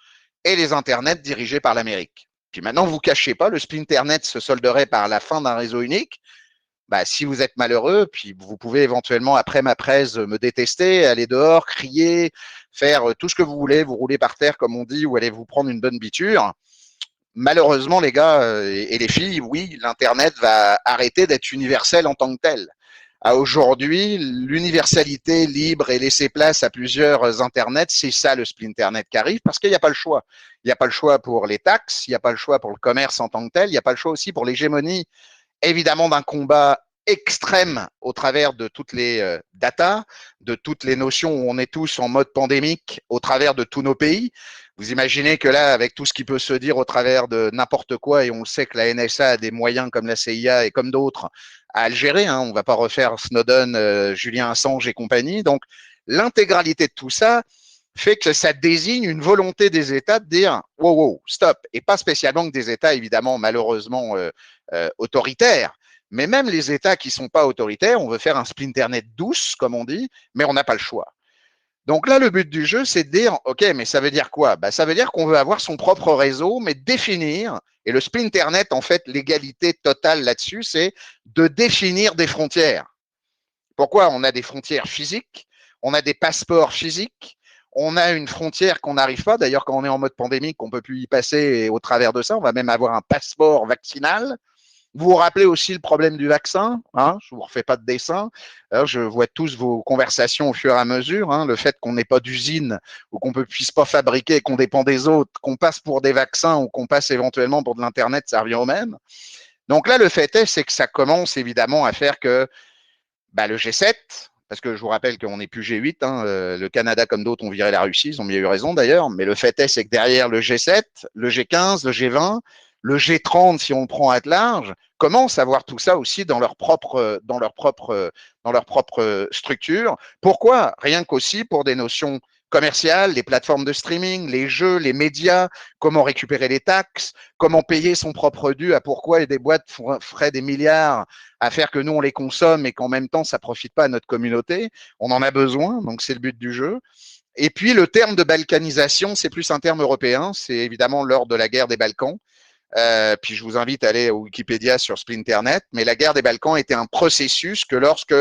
et les internets dirigés par l'Amérique. Puis maintenant, vous ne cachez pas, le Splinternet se solderait par la fin d'un réseau unique. Bah, si vous êtes malheureux, puis vous pouvez éventuellement, après ma presse, me détester, aller dehors, crier, faire tout ce que vous voulez, vous rouler par terre, comme on dit, ou aller vous prendre une bonne biture. Malheureusement, les gars et les filles, oui, l'Internet va arrêter d'être universel en tant que tel. À aujourd'hui, l'universalité libre et laisser place à plusieurs Internets, c'est ça le Splinternet qui arrive, parce qu'il n'y a pas le choix. Il n'y a pas le choix pour les taxes, il n'y a pas le choix pour le commerce en tant que tel, il n'y a pas le choix aussi pour l'hégémonie évidemment d'un combat extrême au travers de toutes les datas, de toutes les notions où on est tous en mode pandémique au travers de tous nos pays. Vous imaginez que là, avec tout ce qui peut se dire au travers de n'importe quoi, et on sait que la NSA a des moyens comme la CIA et comme d'autres à le gérer, hein, on ne va pas refaire Snowden, Julien Assange et compagnie. Donc, l'intégralité de tout ça fait que ça désigne une volonté des États de dire wow, wow, stop, et pas spécialement que des États, évidemment, malheureusement autoritaires, mais même les États qui ne sont pas autoritaires, on veut faire un Splinternet douce, comme on dit, mais on n'a pas le choix. Donc là, le but du jeu, c'est de dire, OK, mais ça veut dire quoi? Bah, ça veut dire qu'on veut avoir son propre réseau, mais définir, et le Splinternet, en fait, l'égalité totale là-dessus, c'est de définir des frontières. Pourquoi? On a des frontières physiques, on a des passeports physiques, on a une frontière qu'on n'arrive pas. D'ailleurs, quand on est en mode pandémique, on ne peut plus y passer et au travers de ça, on va même avoir un passeport vaccinal. Vous vous rappelez aussi le problème du vaccin, hein, je ne vous refais pas de dessin. Alors, je vois tous vos conversations au fur et à mesure, hein, le fait qu'on n'ait pas d'usine ou qu'on ne puisse pas fabriquer, qu'on dépend des autres, qu'on passe pour des vaccins ou qu'on passe éventuellement pour de l'Internet, ça revient au même. Donc là, le fait est, c'est que ça commence évidemment à faire que bah, le G7, parce que je vous rappelle qu'on n'est plus G8, hein, le Canada comme d'autres ont viré la Russie, ils ont bien eu raison d'ailleurs, mais le fait est, c'est que derrière le G7, le G15, le G20, le G30, si on prend à large, commencent à voir tout ça aussi dans leur propre structure. Pourquoi? Rien qu'aussi pour des notions commerciales, les plateformes de streaming, les jeux, les médias, comment récupérer les taxes, comment payer son propre dû, à pourquoi des boîtes feraient des milliards à faire que nous on les consomme et qu'en même temps ça profite pas à notre communauté. On en a besoin, donc c'est le but du jeu. Et puis le terme de balkanisation, c'est plus un terme européen, c'est évidemment lors de la guerre des Balkans. Puis je vous invite à aller au Wikipédia sur Splinternet, mais la guerre des Balkans était un processus que lorsque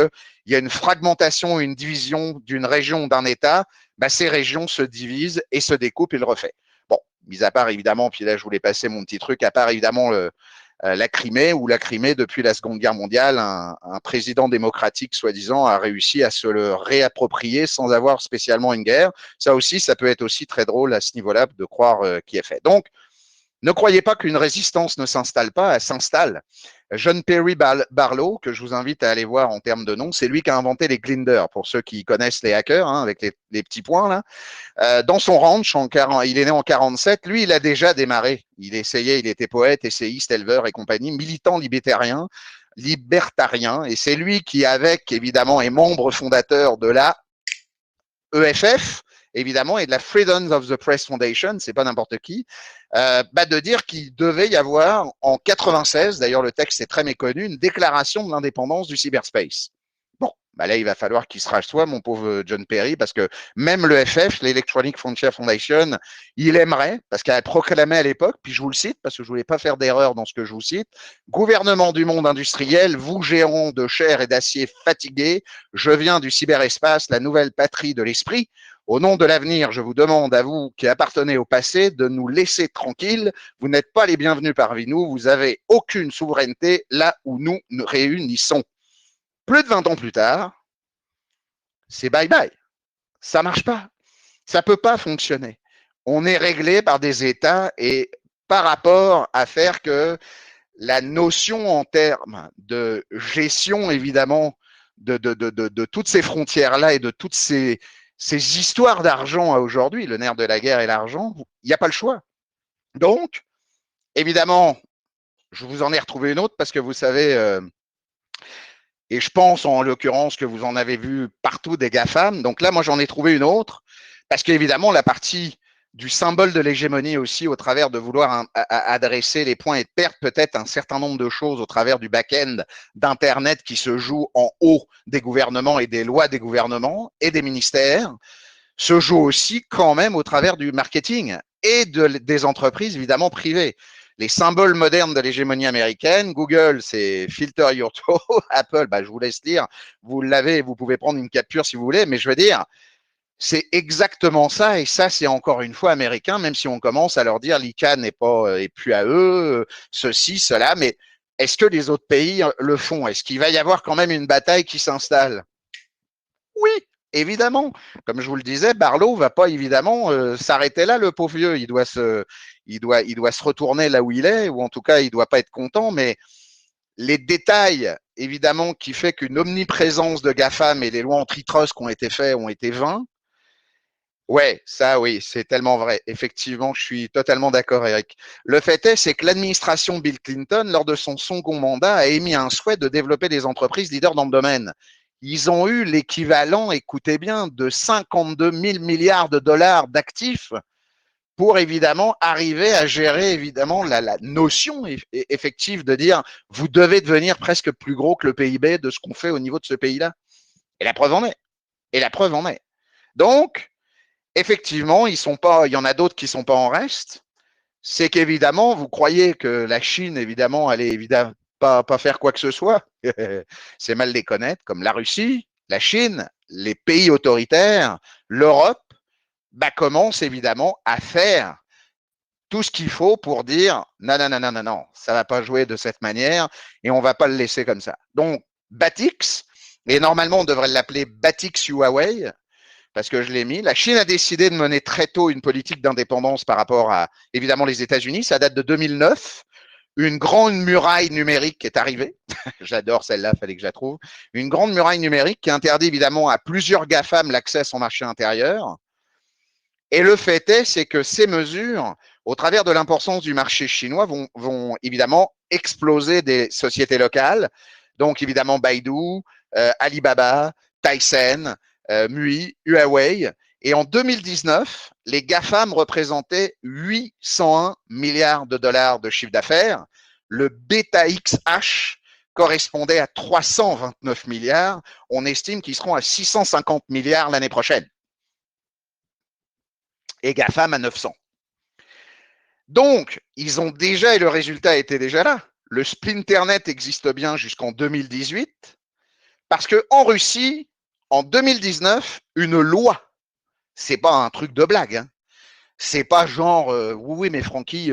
il y a une fragmentation, une division d'une région ou d'un État, bah, ces régions se divisent et se découpent et le refait. Bon, mis à part évidemment, puis là je voulais passer mon petit truc, à part évidemment la Crimée, où la Crimée, depuis la Seconde Guerre mondiale, un président démocratique, soi-disant, a réussi à se le réapproprier sans avoir spécialement une guerre. Ça aussi, ça peut être aussi très drôle à ce niveau-là de croire qui est fait. Donc, ne croyez pas qu'une résistance ne s'installe pas, elle s'installe. John Perry Barlow, que je vous invite à aller voir en termes de nom, c'est lui qui a inventé les Glinders, pour ceux qui connaissent les hackers, hein, avec les petits points là. Dans son ranch, il est né en 47, lui, il a déjà démarré. Il essayait, il était poète, essayiste, éleveur et compagnie, militant libertarien, et c'est lui qui, avec, évidemment, est membre fondateur de la EFF, évidemment, et de la Freedom of the Press Foundation, c'est pas n'importe qui, de dire qu'il devait y avoir en 96, d'ailleurs le texte est très méconnu, une déclaration de l'indépendance du cyberspace. Bon, là il va falloir qu'il se rassoie, mon pauvre John Perry, parce que même le FF, l'Electronic Frontier Foundation, il aimerait, parce qu'elle a proclamé à l'époque, puis je vous le cite, parce que je voulais pas faire d'erreur dans ce que je vous cite, gouvernement du monde industriel, vous géants de chair et d'acier fatigués, je viens du cyberespace, la nouvelle patrie de l'esprit. Au nom de l'avenir, je vous demande à vous qui appartenez au passé de nous laisser tranquilles. Vous n'êtes pas les bienvenus parmi nous. Vous n'avez aucune souveraineté là où nous nous réunissons. Plus de 20 ans plus tard, c'est bye bye. Ça marche pas. Ça peut pas fonctionner. On est réglé par des États et par rapport à faire que la notion en termes de gestion, évidemment, de toutes ces frontières-là et de toutes ces histoires d'argent à aujourd'hui, le nerf de la guerre et l'argent, il n'y a pas le choix. Donc, évidemment, je vous en ai retrouvé une autre parce que vous savez, et je pense en l'occurrence que vous en avez vu partout des GAFAM. Donc là, moi, j'en ai trouvé une autre parce qu'évidemment, la partie du symbole de l'hégémonie aussi, au travers de vouloir adresser les points et de perdre peut-être un certain nombre de choses au travers du back-end d'Internet qui se joue en haut des gouvernements et des lois des gouvernements et des ministères, se joue aussi quand même au travers du marketing et des entreprises évidemment privées. Les symboles modernes de l'hégémonie américaine, Google, c'est Filter Your Toe, Apple, je vous laisse lire, vous l'avez, vous pouvez prendre une capture si vous voulez, mais je veux dire, c'est exactement ça, et ça, c'est encore une fois américain, même si on commence à leur dire l'ICANN n'est plus à eux, ceci, cela, mais est-ce que les autres pays le font? Est-ce qu'il va y avoir quand même une bataille qui s'installe? Oui, évidemment. Comme je vous le disais, Barlow va pas évidemment s'arrêter là, le pauvre vieux. Il doit se retourner là où il est, ou en tout cas, il doit pas être content, mais les détails, évidemment, qui fait qu'une omniprésence de GAFAM et les lois antitrust qui ont été faites ont été vains. Ouais, ça, oui, c'est tellement vrai. Effectivement, je suis totalement d'accord, Eric. Le fait est, c'est que l'administration Bill Clinton, lors de son second mandat, a émis un souhait de développer des entreprises leaders dans le domaine. Ils ont eu l'équivalent, écoutez bien, de 52 000 milliards de dollars d'actifs pour évidemment arriver à gérer évidemment la notion effective de dire vous devez devenir presque plus gros que le PIB de ce qu'on fait au niveau de ce pays-là. Et la preuve en est. Et la preuve en est. Donc, effectivement, il y en a d'autres qui sont pas en reste. C'est qu'évidemment, vous croyez que la Chine, évidemment, allait évidemment pas faire quoi que ce soit. C'est mal les connaître, comme la Russie, la Chine, les pays autoritaires, l'Europe, commence évidemment à faire tout ce qu'il faut pour dire non, non, non, non, non, non, ça va pas jouer de cette manière et on va pas le laisser comme ça. Donc, Batix, et normalement on devrait l'appeler Batix Huawei, parce que je l'ai mis. La Chine a décidé de mener très tôt une politique d'indépendance par rapport à, évidemment, les États-Unis. Ça date de 2009. Une grande muraille numérique est arrivée. J'adore celle-là, fallait que je la trouve. Une grande muraille numérique qui interdit évidemment à plusieurs GAFAM l'accès à son marché intérieur. Et le fait est, c'est que ces mesures, au travers de l'importance du marché chinois, vont évidemment exploser des sociétés locales. Donc évidemment Baidu, Alibaba, Tencent, MUI, Huawei. Et en 2019, les GAFAM représentaient 801 milliards de dollars de chiffre d'affaires. Le Beta XH correspondait à 329 milliards. On estime qu'ils seront à 650 milliards l'année prochaine. Et GAFAM à 900. Donc, ils ont déjà, et le résultat était déjà là. Le Splinternet existe bien jusqu'en 2018, parce qu'en Russie, en 2019, une loi, c'est pas un truc de blague, hein. C'est pas genre, oui, mais Francky,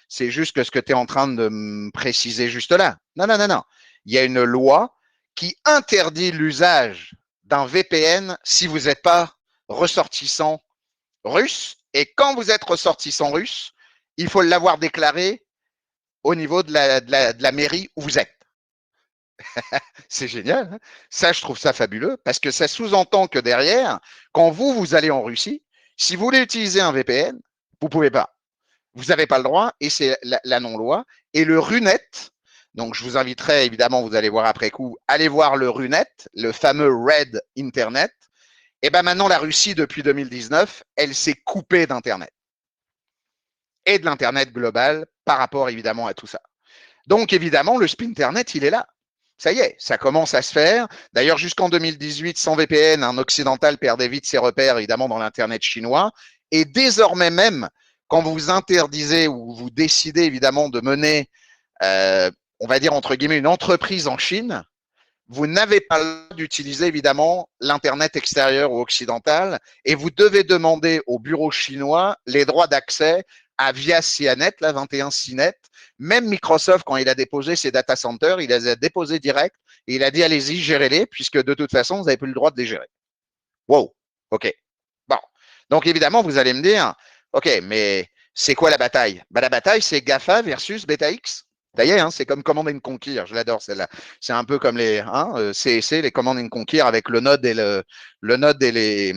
c'est juste que ce que tu es en train de me préciser juste là. Non, non, non, non. Il y a une loi qui interdit l'usage d'un VPN si vous n'êtes pas ressortissant russe. Et quand vous êtes ressortissant russe, il faut l'avoir déclaré au niveau de la mairie où vous êtes. C'est génial, hein. Ça, je trouve ça fabuleux parce que ça sous-entend que derrière, quand vous allez en Russie, si vous voulez utiliser un VPN, vous pouvez pas. Vous n'avez pas le droit et c'est la non-loi. Et le RUNET, donc je vous inviterai évidemment, vous allez voir après coup, allez voir le RUNET, le fameux Red Internet. Et maintenant, la Russie, depuis 2019, elle s'est coupée d'Internet et de l'Internet global par rapport évidemment à tout ça. Donc évidemment, le Splinternet, il est là. Ça y est, ça commence à se faire. D'ailleurs, jusqu'en 2018, sans VPN, un occidental perdait vite ses repères, évidemment, dans l'Internet chinois. Et désormais même, quand vous interdisez ou vous décidez, évidemment, de mener, on va dire, entre guillemets, une entreprise en Chine, vous n'avez pas le droit d'utiliser, évidemment, l'Internet extérieur ou occidental et vous devez demander au bureau chinois les droits d'accès à via CIANET, la 21 CNET. Même Microsoft, quand il a déposé ses data centers, il les a déposés direct et il a dit allez-y, gérez-les, puisque de toute façon, vous n'avez plus le droit de les gérer. Wow, ok. Bon. Donc évidemment, vous allez me dire, ok, mais c'est quoi la bataille? La bataille, c'est GAFA versus BetaX. Ça y est, hein, c'est comme Command and Conquer, je l'adore celle-là. C'est un peu comme les CSC, les Command and Conquer avec le node et les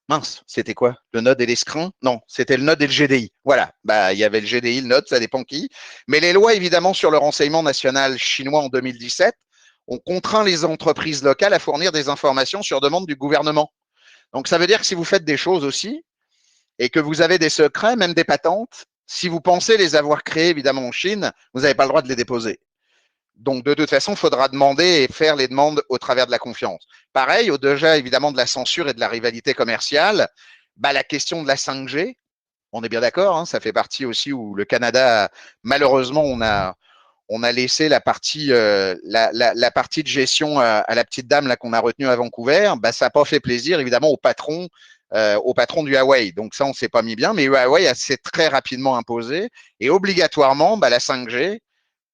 mince, c'était quoi? Le node et les screens? Non, c'était le node et le GDI. Voilà, bah il y avait le GDI, le node, ça dépend qui. Mais les lois évidemment sur le renseignement national chinois en 2017 ont contraint les entreprises locales à fournir des informations sur demande du gouvernement. Donc ça veut dire que si vous faites des choses aussi et que vous avez des secrets, même des patentes, si vous pensez les avoir créés évidemment en Chine, vous n'avez pas le droit de les déposer. Donc, de toute façon, il faudra demander et faire les demandes au travers de la confiance. Pareil, au-delà évidemment de la censure et de la rivalité commerciale, bah, la question de la 5G, on est bien d'accord, hein, ça fait partie aussi où le Canada, malheureusement, on a laissé la partie, la partie de gestion à la petite dame là qu'on a retenue à Vancouver. Bah, ça n'a pas fait plaisir évidemment au patron du Huawei. Donc ça, on s'est pas mis bien, mais Huawei s'est très rapidement imposé et obligatoirement, bah, la 5G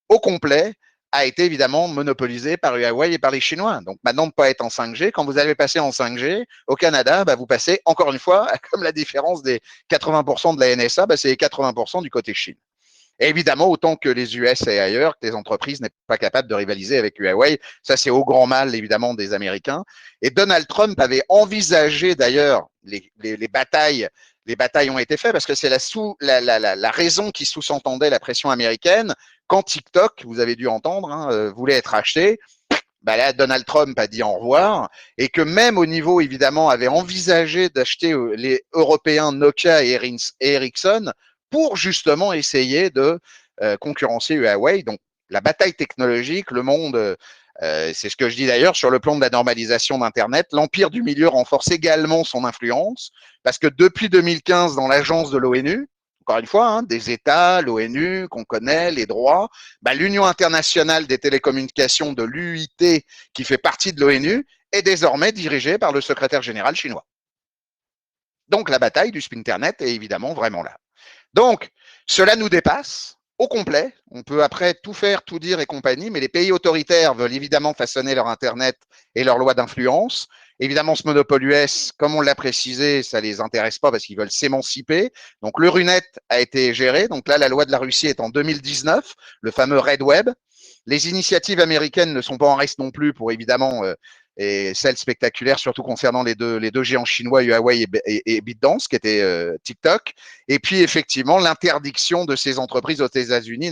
au complet a été évidemment monopolisé par Huawei et par les Chinois. Donc maintenant, de ne pas être en 5G, quand vous allez passer en 5G au Canada, bah, vous passez encore une fois, comme la différence des 80% de la NSA, bah, c'est les 80% du côté Chine. Et évidemment, autant que les US et ailleurs, que les entreprises n'est pas capables de rivaliser avec Huawei. Ça, c'est au grand mal, évidemment, des Américains. Et Donald Trump avait envisagé, d'ailleurs, les batailles. Les batailles ont été faites parce que c'est la raison qui sous-entendait la pression américaine. Quand TikTok, vous avez dû entendre, hein, voulait être acheté, bah là, Donald Trump a dit au revoir et que même au niveau, évidemment, avait envisagé d'acheter les Européens Nokia et Ericsson pour justement essayer de concurrencer Huawei. Donc, la bataille technologique, le monde, c'est ce que je dis d'ailleurs sur le plan de la normalisation d'Internet, l'empire du milieu renforce également son influence parce que depuis 2015, dans l'agence de l'ONU, encore une fois, hein, des États, l'ONU qu'on connaît, les droits, bah, l'Union internationale des télécommunications de l'UIT, qui fait partie de l'ONU, est désormais dirigée par le secrétaire général chinois. Donc la bataille du Splinternet est évidemment vraiment là. Donc, cela nous dépasse au complet. On peut après tout faire, tout dire et compagnie, mais les pays autoritaires veulent évidemment façonner leur Internet et leurs lois d'influence. Évidemment, ce monopole US, comme on l'a précisé, ça les intéresse pas parce qu'ils veulent s'émanciper. Donc, l'Euronet a été géré. Donc là, la loi de la Russie est en 2019, le fameux Red Web. Les initiatives américaines ne sont pas en reste non plus pour évidemment et celles spectaculaires, surtout concernant les deux géants chinois, Huawei et ByteDance, qui étaient TikTok. Et puis, effectivement, l'interdiction de ces entreprises aux États-Unis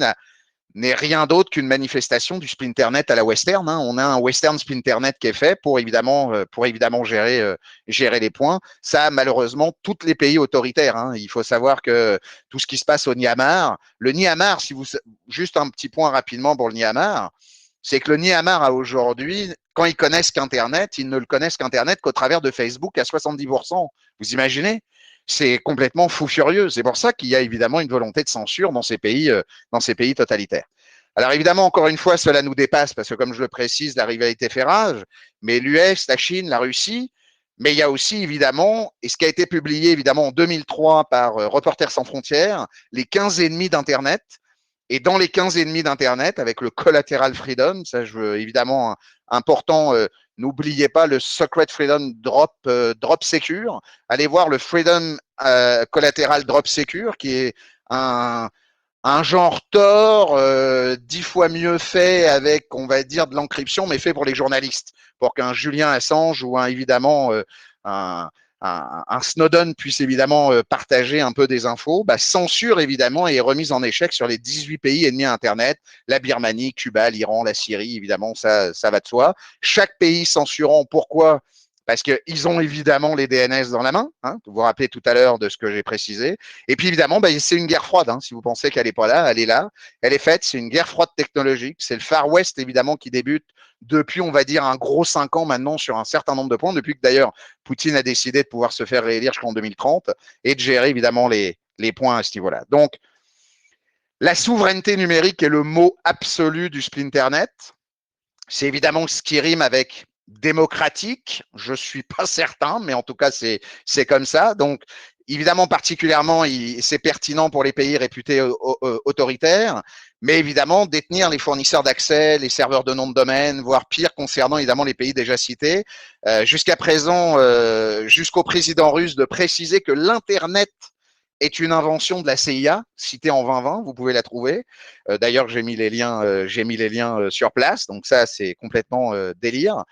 n'est rien d'autre qu'une manifestation du Splinternet à la Western. Hein. On a un Western Splinternet qui est fait pour évidemment gérer les points. Ça, malheureusement, tous les pays autoritaires. Hein. Il faut savoir que tout ce qui se passe au Myanmar, le Myanmar, juste un petit point rapidement pour le Myanmar, c'est que le Myanmar a aujourd'hui, quand ils connaissent qu'Internet, ils ne le connaissent qu'Internet qu'au travers de Facebook à 70%. Vous imaginez? C'est complètement fou furieux. C'est pour ça qu'il y a évidemment une volonté de censure dans ces pays totalitaires. Alors évidemment, encore une fois, cela nous dépasse parce que, comme je le précise, la rivalité fait rage, mais l'US, la Chine, la Russie, mais il y a aussi évidemment, et ce qui a été publié évidemment en 2003 par Reporters sans frontières, les 15 ennemis d'Internet. Et dans les 15 ennemis d'Internet, avec le Collateral Freedom, ça je veux évidemment important, n'oubliez pas le Secret Freedom Drop Secure. Allez voir le Freedom Collateral Drop Secure, qui est un genre Tor 10 fois mieux fait avec, on va dire, de l'encryption, mais fait pour les journalistes, pour qu'un Julian Assange ou évidemment un Snowden puisse évidemment partager un peu des infos, bah, censure évidemment et est remise en échec sur les 18 pays ennemis à Internet, la Birmanie, Cuba, l'Iran, la Syrie, évidemment, ça va de soi. Chaque pays censurant, pourquoi? Parce qu'ils ont évidemment les DNS dans la main, hein, vous vous rappelez tout à l'heure de ce que j'ai précisé. Et puis évidemment, bah, c'est une guerre froide, hein, si vous pensez qu'elle n'est pas là, elle est là, elle est faite, c'est une guerre froide technologique, c'est le Far West évidemment qui débute depuis, on va dire, un gros 5 ans maintenant sur un certain nombre de points, depuis que d'ailleurs Poutine a décidé de pouvoir se faire réélire jusqu'en 2030 et de gérer évidemment les points à ce niveau-là. Donc, la souveraineté numérique est le mot absolu du Splinternet. C'est évidemment ce qui rime avec démocratique, je suis pas certain, mais en tout cas c'est comme ça. Donc évidemment particulièrement c'est pertinent pour les pays réputés autoritaires, mais évidemment détenir les fournisseurs d'accès, les serveurs de nom de domaine, voire pire concernant évidemment les pays déjà cités. Jusqu'à présent, jusqu'au président russe de préciser que l'internet est une invention de la CIA, citée en 2020, vous pouvez la trouver. D'ailleurs, j'ai mis les liens sur place, donc ça, c'est complètement délire.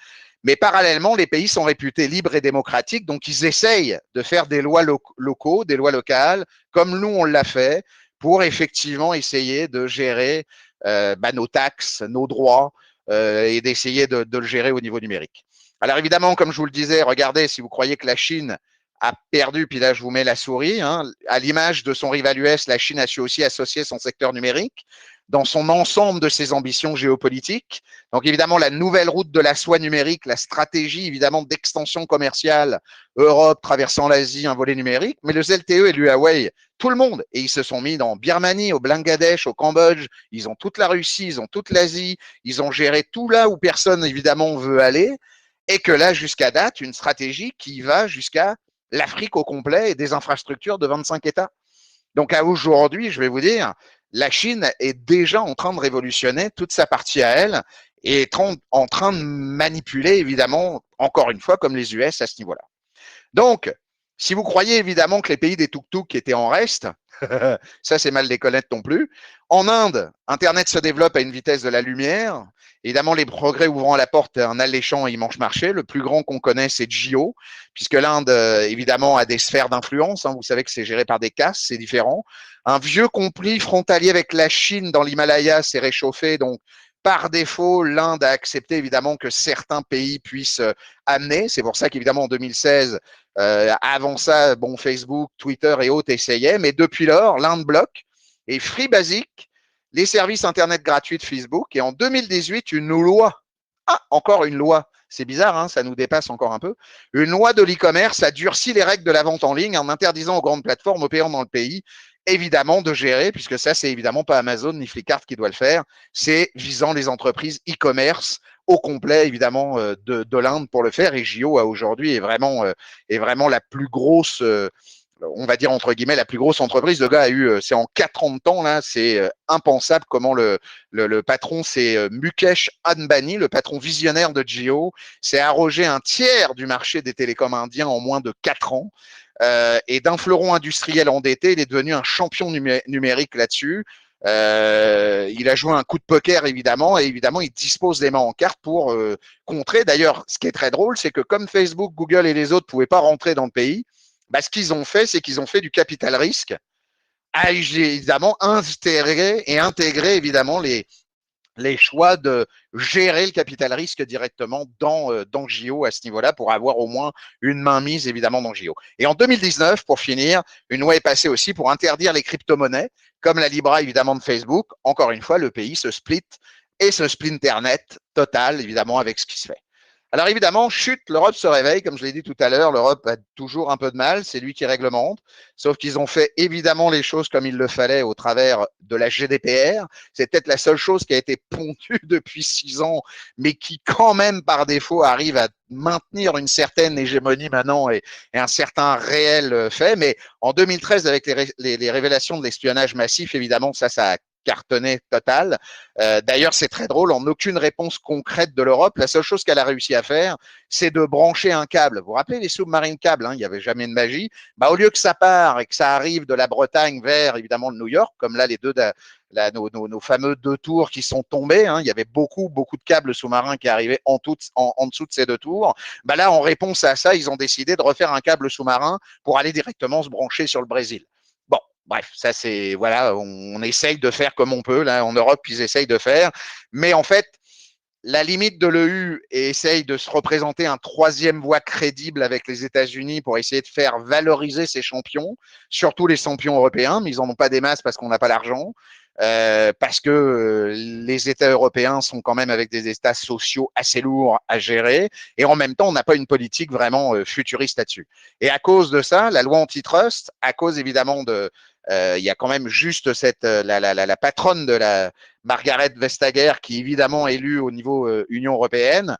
Mais parallèlement, les pays sont réputés libres et démocratiques, donc ils essayent de faire des lois locaux, des lois locales, comme nous, on l'a fait, pour effectivement essayer de gérer nos taxes, nos droits, et d'essayer de le gérer au niveau numérique. Alors évidemment, comme je vous le disais, regardez, si vous croyez que la Chine a perdu, puis là je vous mets la souris, hein, à l'image de son rival US, la Chine a su aussi associer son secteur numérique dans son ensemble de ses ambitions géopolitiques. Donc évidemment, la nouvelle route de la soie numérique, la stratégie évidemment d'extension commerciale, Europe traversant l'Asie, un volet numérique, mais le ZLTE et l'Huawei, tout le monde, et ils se sont mis dans Birmanie, au Bangladesh, au Cambodge, ils ont toute la Russie, ils ont toute l'Asie, ils ont géré tout là où personne évidemment veut aller, et que là, jusqu'à date, une stratégie qui va jusqu'à l'Afrique au complet et des infrastructures de 25 États. Donc à aujourd'hui, je vais vous dire, la Chine est déjà en train de révolutionner toute sa partie à elle et est en train de manipuler, évidemment, encore une fois, comme les US à ce niveau-là. Donc, si vous croyez évidemment que les pays des tuk-tuk étaient en reste, ça c'est mal les connaître non plus. En Inde, Internet se développe à une vitesse de la lumière. Évidemment, les progrès ouvrant la porte à un alléchant immense marché. Le plus grand qu'on connaît, c'est Jio, puisque l'Inde, évidemment, a des sphères d'influence. Hein. Vous savez que c'est géré par des castes, c'est différent. Un vieux conflit frontalier avec la Chine dans l'Himalaya s'est réchauffé, donc par défaut, l'Inde a accepté évidemment que certains pays puissent amener. C'est pour ça qu'évidemment en 2016, avant ça, bon, Facebook, Twitter et autres essayaient, mais depuis lors, l'Inde bloque et Free Basic, les services Internet gratuits de Facebook, et en 2018, une loi, encore une loi, c'est bizarre, hein, ça nous dépasse encore un peu, une loi de l'e-commerce a durci les règles de la vente en ligne en interdisant aux grandes plateformes opérant dans le pays évidemment de gérer, puisque ça, c'est évidemment pas Amazon ni Flipkart qui doit le faire, c'est visant les entreprises e-commerce au complet, évidemment, de l'Inde pour le faire. Et Jio, aujourd'hui, est vraiment la plus grosse, on va dire, entre guillemets, la plus grosse entreprise. Le gars a eu, c'est en 4 ans de temps, là, c'est impensable comment le patron, c'est Mukesh Ambani, le patron visionnaire de Jio, s'est arrogé un tiers du marché des télécoms indiens en moins de 4 ans. Et d'un fleuron industriel endetté, il est devenu un champion numérique là-dessus. Il a joué un coup de poker évidemment, et évidemment il dispose des mains en carte pour contrer. D'ailleurs, ce qui est très drôle, c'est que comme Facebook, Google et les autres pouvaient pas rentrer dans le pays, ce qu'ils ont fait, c'est qu'ils ont fait du capital risque, à évidemment intégrer évidemment les choix de gérer le capital risque directement dans Jio à ce niveau-là pour avoir au moins une mainmise évidemment dans Jio. Et en 2019, pour finir, une loi est passée aussi pour interdire les crypto-monnaies comme la Libra évidemment de Facebook. Encore une fois, le pays se split et se splinternet total évidemment avec ce qui se fait. Alors évidemment, chute, l'Europe se réveille, comme je l'ai dit tout à l'heure, l'Europe a toujours un peu de mal, c'est lui qui réglemente, sauf qu'ils ont fait évidemment les choses comme il le fallait au travers de la GDPR, c'est peut-être la seule chose qui a été pondue depuis 6 ans, mais qui quand même par défaut arrive à maintenir une certaine hégémonie maintenant et un certain réel fait, mais en 2013 avec les révélations de l'espionnage massif, évidemment ça a cartonné total. D'ailleurs, c'est très drôle, en aucune réponse concrète de l'Europe, la seule chose qu'elle a réussi à faire, c'est de brancher un câble. Vous vous rappelez les sous-marines câbles, hein, il n'y avait jamais de magie. Au lieu que ça part et que ça arrive de la Bretagne vers, évidemment, le New York, comme là, les deux, nos fameux 2 tours qui sont tombés, hein, il y avait beaucoup de câbles sous-marins qui arrivaient en dessous de ces 2 tours. Là, en réponse à ça, ils ont décidé de refaire un câble sous-marin pour aller directement se brancher sur le Brésil. Bon, bref, ça c'est, voilà, on essaye de faire comme on peut, là, en Europe, ils essayent de faire. Mais en fait, la limite de l'EU essaye de se représenter un 3e voie crédible avec les États-Unis pour essayer de faire valoriser ces champions, surtout les champions européens, mais ils n'en ont pas des masses parce qu'on n'a pas l'argent. Parce que les États européens sont quand même avec des États sociaux assez lourds à gérer, et en même temps, on n'a pas une politique vraiment futuriste là-dessus. Et à cause de ça, la loi antitrust, à cause évidemment de, il y a quand même juste la patronne de la Margaret Vestager, qui évidemment est élue au niveau Union européenne,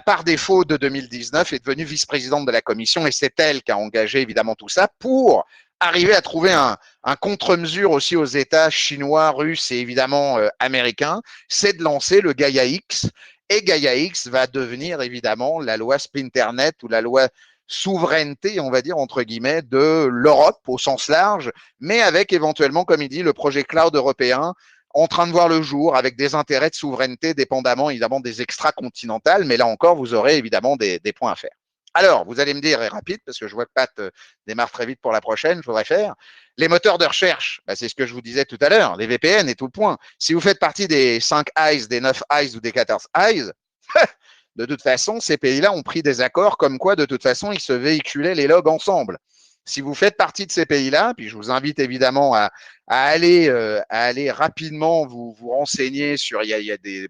par défaut de 2019 est devenue vice-présidente de la Commission, et c'est elle qui a engagé évidemment tout ça pour arriver à trouver un contre-mesure aussi aux États chinois, russes et évidemment américains, c'est de lancer le Gaia X. Et Gaia X va devenir évidemment la loi Splinternet ou la loi souveraineté, on va dire, entre guillemets, de l'Europe au sens large, mais avec éventuellement, comme il dit, le projet cloud européen en train de voir le jour avec des intérêts de souveraineté dépendamment évidemment des extra-continentales, mais là encore, vous aurez évidemment des points à faire. Alors, vous allez me dire, et rapide, parce que je vois que Pat démarre très vite pour la prochaine, je voudrais faire, les moteurs de recherche, bah, c'est ce que je vous disais tout à l'heure, les VPN et tout le point. Si vous faites partie des 5 eyes, des 9 eyes ou des 14 eyes, de toute façon, ces pays-là ont pris des accords comme quoi, de toute façon, ils se véhiculaient les logs ensemble. Si vous faites partie de ces pays-là, puis je vous invite évidemment à aller rapidement vous renseigner sur, il y a des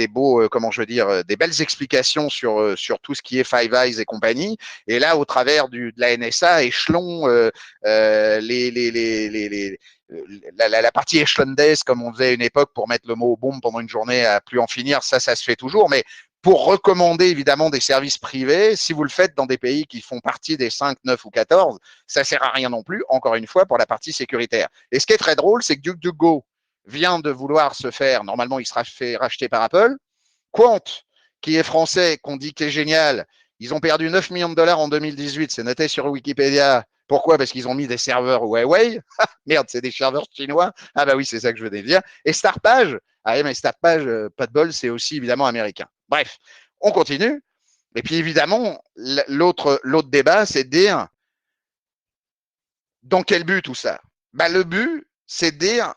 beaux, comment je veux dire, des belles explications sur tout ce qui est Five Eyes et compagnie. Et là, au travers de la NSA, échelon, la partie échelon desk, comme on faisait à une époque pour mettre le mot bombe pendant une journée à plus en finir, ça se fait toujours. Mais pour recommander évidemment des services privés, si vous le faites dans des pays qui font partie des 5, 9 ou 14, ça sert à rien non plus, encore une fois, pour la partie sécuritaire. Et ce qui est très drôle, c'est que DuckDuckGo vient de vouloir se faire, normalement il sera fait racheter par Apple. Quant, qui est français, qu'on dit qu'il est génial, ils ont perdu 9 millions de dollars en 2018, c'est noté sur Wikipédia. Pourquoi? Parce qu'ils ont mis des serveurs Huawei. Merde, c'est des serveurs chinois. Ah bah oui, c'est ça que je venais de dire. Et Startpage, ah oui, mais Startpage, pas de bol, c'est aussi évidemment américain. Bref, on continue. Et puis évidemment, l'autre débat, c'est de dire dans quel but tout ça? Bah, le but, c'est de dire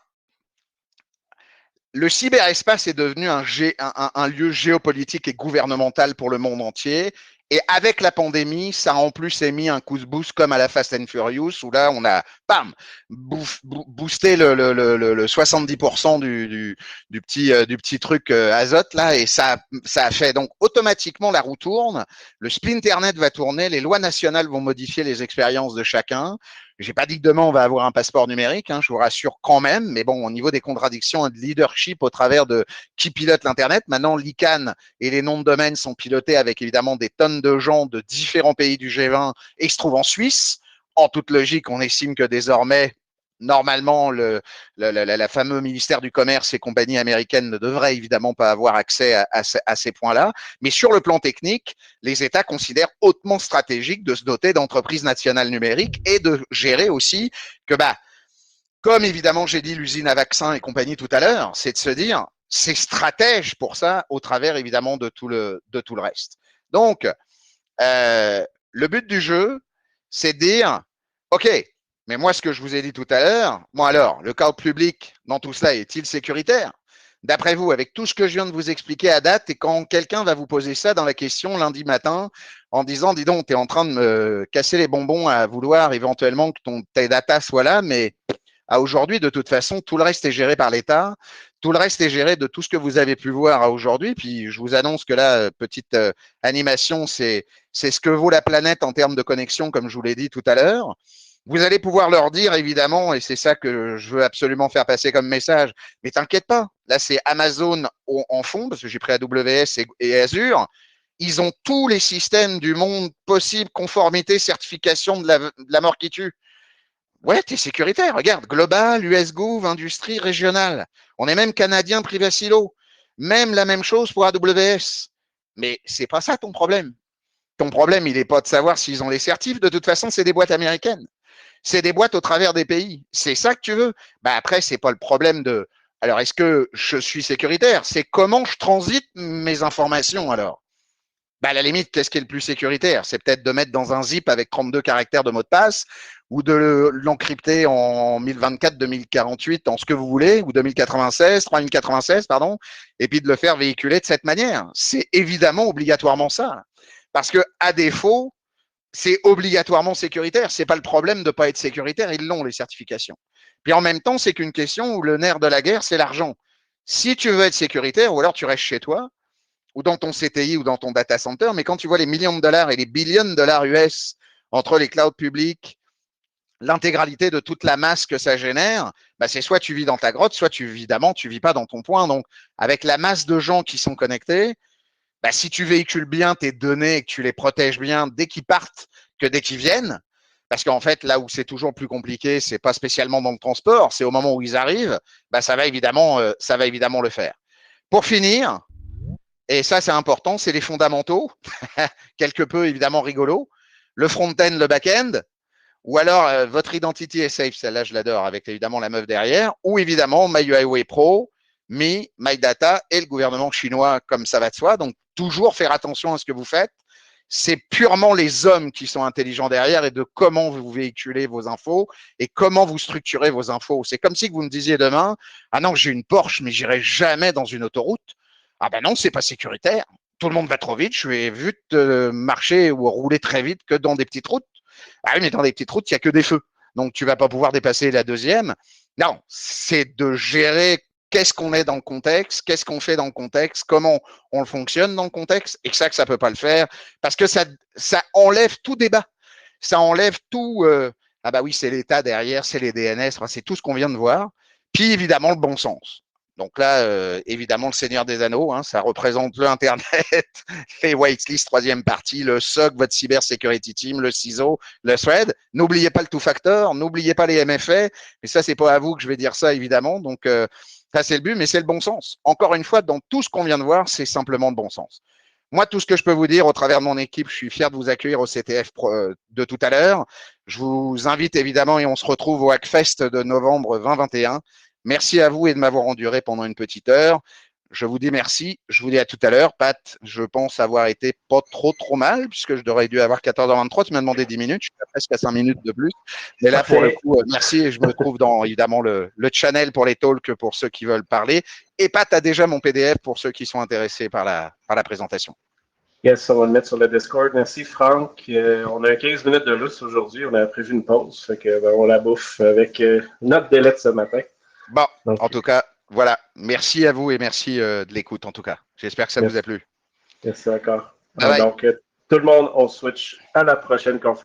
le cyberespace est devenu un lieu géopolitique et gouvernemental pour le monde entier. Et avec la pandémie, ça a en plus émis un coup de boost comme à la Fast and Furious, où là, on a, bam, boosté le 70% du petit truc azote, là, et ça a fait donc automatiquement la roue tourne, le Splinternet va tourner, les lois nationales vont modifier les expériences de chacun. J'ai pas dit que demain on va avoir un passeport numérique, hein, je vous rassure quand même, mais bon, au niveau des contradictions et de leadership au travers de qui pilote l'Internet, maintenant l'ICANN et les noms de domaine sont pilotés avec évidemment des tonnes de gens de différents pays du G20 et se trouvent en Suisse. En toute logique, on estime que désormais, normalement, la fameux ministère du Commerce et compagnie américaine ne devrait évidemment pas avoir accès à ces points-là. Mais sur le plan technique, les États considèrent hautement stratégique de se doter d'entreprises nationales numériques et de gérer aussi que, bah, comme évidemment j'ai dit l'usine à vaccins et compagnie tout à l'heure, c'est de se dire, c'est stratège pour ça au travers évidemment de tout le reste. Donc, le but du jeu, c'est de dire, OK, mais moi, ce que je vous ai dit tout à l'heure, moi alors, le cloud public dans tout cela est-il sécuritaire? D'après vous, avec tout ce que je viens de vous expliquer à date, et quand quelqu'un va vous poser ça dans la question lundi matin, en disant, dis donc, tu es en train de me casser les bonbons à vouloir éventuellement que tes data soient là, mais à aujourd'hui, de toute façon, tout le reste est géré par l'État. Tout le reste est géré de tout ce que vous avez pu voir à aujourd'hui. Puis je vous annonce que là, petite animation, c'est ce que vaut la planète en termes de connexion, comme je vous l'ai dit tout à l'heure. Vous allez pouvoir leur dire, évidemment, et c'est ça que je veux absolument faire passer comme message, mais t'inquiète pas, là c'est Amazon en fond, parce que j'ai pris AWS et Azure, ils ont tous les systèmes du monde possible, conformité, certification de la mort qui tue. Ouais, t'es sécuritaire, regarde, global, US-Gov, industrie, régionale. On est même canadien, Privacilo. Même la même chose pour AWS. Mais c'est pas ça ton problème. Ton problème, il n'est pas de savoir s'ils ont les certifs. De toute façon, c'est des boîtes américaines. C'est des boîtes au travers des pays. C'est ça que tu veux. Bah après, c'est pas le problème de. Alors, est-ce que je suis sécuritaire? C'est comment je transite mes informations alors. Bah, à la limite, qu'est-ce qui est le plus sécuritaire? C'est peut-être de mettre dans un zip avec 32 caractères de mot de passe ou de l'encrypter en 1024, 2048, en ce que vous voulez, ou 2096, 3096, pardon, et puis de le faire véhiculer de cette manière. C'est évidemment obligatoirement ça. Parce que, à défaut, c'est obligatoirement sécuritaire. C'est pas le problème de ne pas être sécuritaire, ils l'ont, les certifications. Puis en même temps, c'est qu'une question où le nerf de la guerre, c'est l'argent. Si tu veux être sécuritaire, ou alors tu restes chez toi, ou dans ton CTI ou dans ton data center, mais quand tu vois les millions de dollars et les billions de dollars US entre les clouds publics, l'intégralité de toute la masse que ça génère, bah c'est soit tu vis dans ta grotte, soit évidemment tu vis pas dans ton point. Donc, avec la masse de gens qui sont connectés, bah, si tu véhicules bien tes données et que tu les protèges bien dès qu'ils partent que dès qu'ils viennent, parce qu'en fait, là où c'est toujours plus compliqué, c'est pas spécialement dans le transport, c'est au moment où ils arrivent, bah, ça va évidemment le faire. Pour finir, et ça c'est important, c'est les fondamentaux, quelque peu évidemment rigolo, le front-end, le back-end, ou alors votre identity est safe, celle-là je l'adore, avec évidemment la meuf derrière, ou évidemment MyUIWay Pro, MyData et le gouvernement chinois comme ça va de soi. Donc toujours faire attention à ce que vous faites. C'est purement les hommes qui sont intelligents derrière et de comment vous véhiculez vos infos et comment vous structurez vos infos. C'est comme si vous me disiez demain, ah non, j'ai une Porsche, mais j'irai jamais dans une autoroute. Ah ben non, c'est pas sécuritaire. Tout le monde va trop vite. Je vais vite marcher ou rouler très vite que dans des petites routes. Ah oui, mais dans des petites routes, il n'y a que des feux. Donc, tu vas pas pouvoir dépasser la deuxième. Non, c'est de gérer qu'est-ce qu'on est dans le contexte, qu'est-ce qu'on fait dans le contexte, comment on le fonctionne dans le contexte, et que ça peut pas le faire, parce que ça enlève tout débat. Ça enlève tout, ah bah oui, c'est l'État derrière, c'est les DNS, c'est tout ce qu'on vient de voir. Puis, évidemment, le bon sens. Donc là, évidemment, le Seigneur des Anneaux, hein, ça représente le Internet, les whitelist, troisième partie, le SOC, votre Cyber Security Team, le CISO, le thread. N'oubliez pas le two-factor, n'oubliez pas les MFA. Mais ça, c'est pas à vous que je vais dire ça, évidemment. Donc, ça, c'est le but, mais c'est le bon sens. Encore une fois, dans tout ce qu'on vient de voir, c'est simplement de bon sens. Moi, tout ce que je peux vous dire au travers de mon équipe, je suis fier de vous accueillir au CTF de tout à l'heure. Je vous invite évidemment et on se retrouve au Hackfest de novembre 2021. Merci à vous et de m'avoir enduré pendant une petite heure. Je vous dis merci. Je vous dis à tout à l'heure. Pat, je pense avoir été pas trop mal, puisque je devrais dû avoir 14h23. Tu m'as demandé 10 minutes. Je suis presque à 5 minutes de plus. Mais là, pour le coup, merci. Et je me trouve dans, évidemment, le channel pour les talks pour ceux qui veulent parler. Et Pat a déjà mon PDF pour ceux qui sont intéressés par la présentation. Yes, on va le mettre sur le Discord. Merci, Franck. On a 15 minutes de lousse aujourd'hui. On a prévu une pause. Fait que, on la bouffe avec notre délai de ce matin. Bon, donc, en tout cas, voilà. Merci à vous et merci de l'écoute, en tout cas. J'espère que ça vous a plu. Merci encore. Bye bye. Donc, tout le monde, on switch à la prochaine conférence.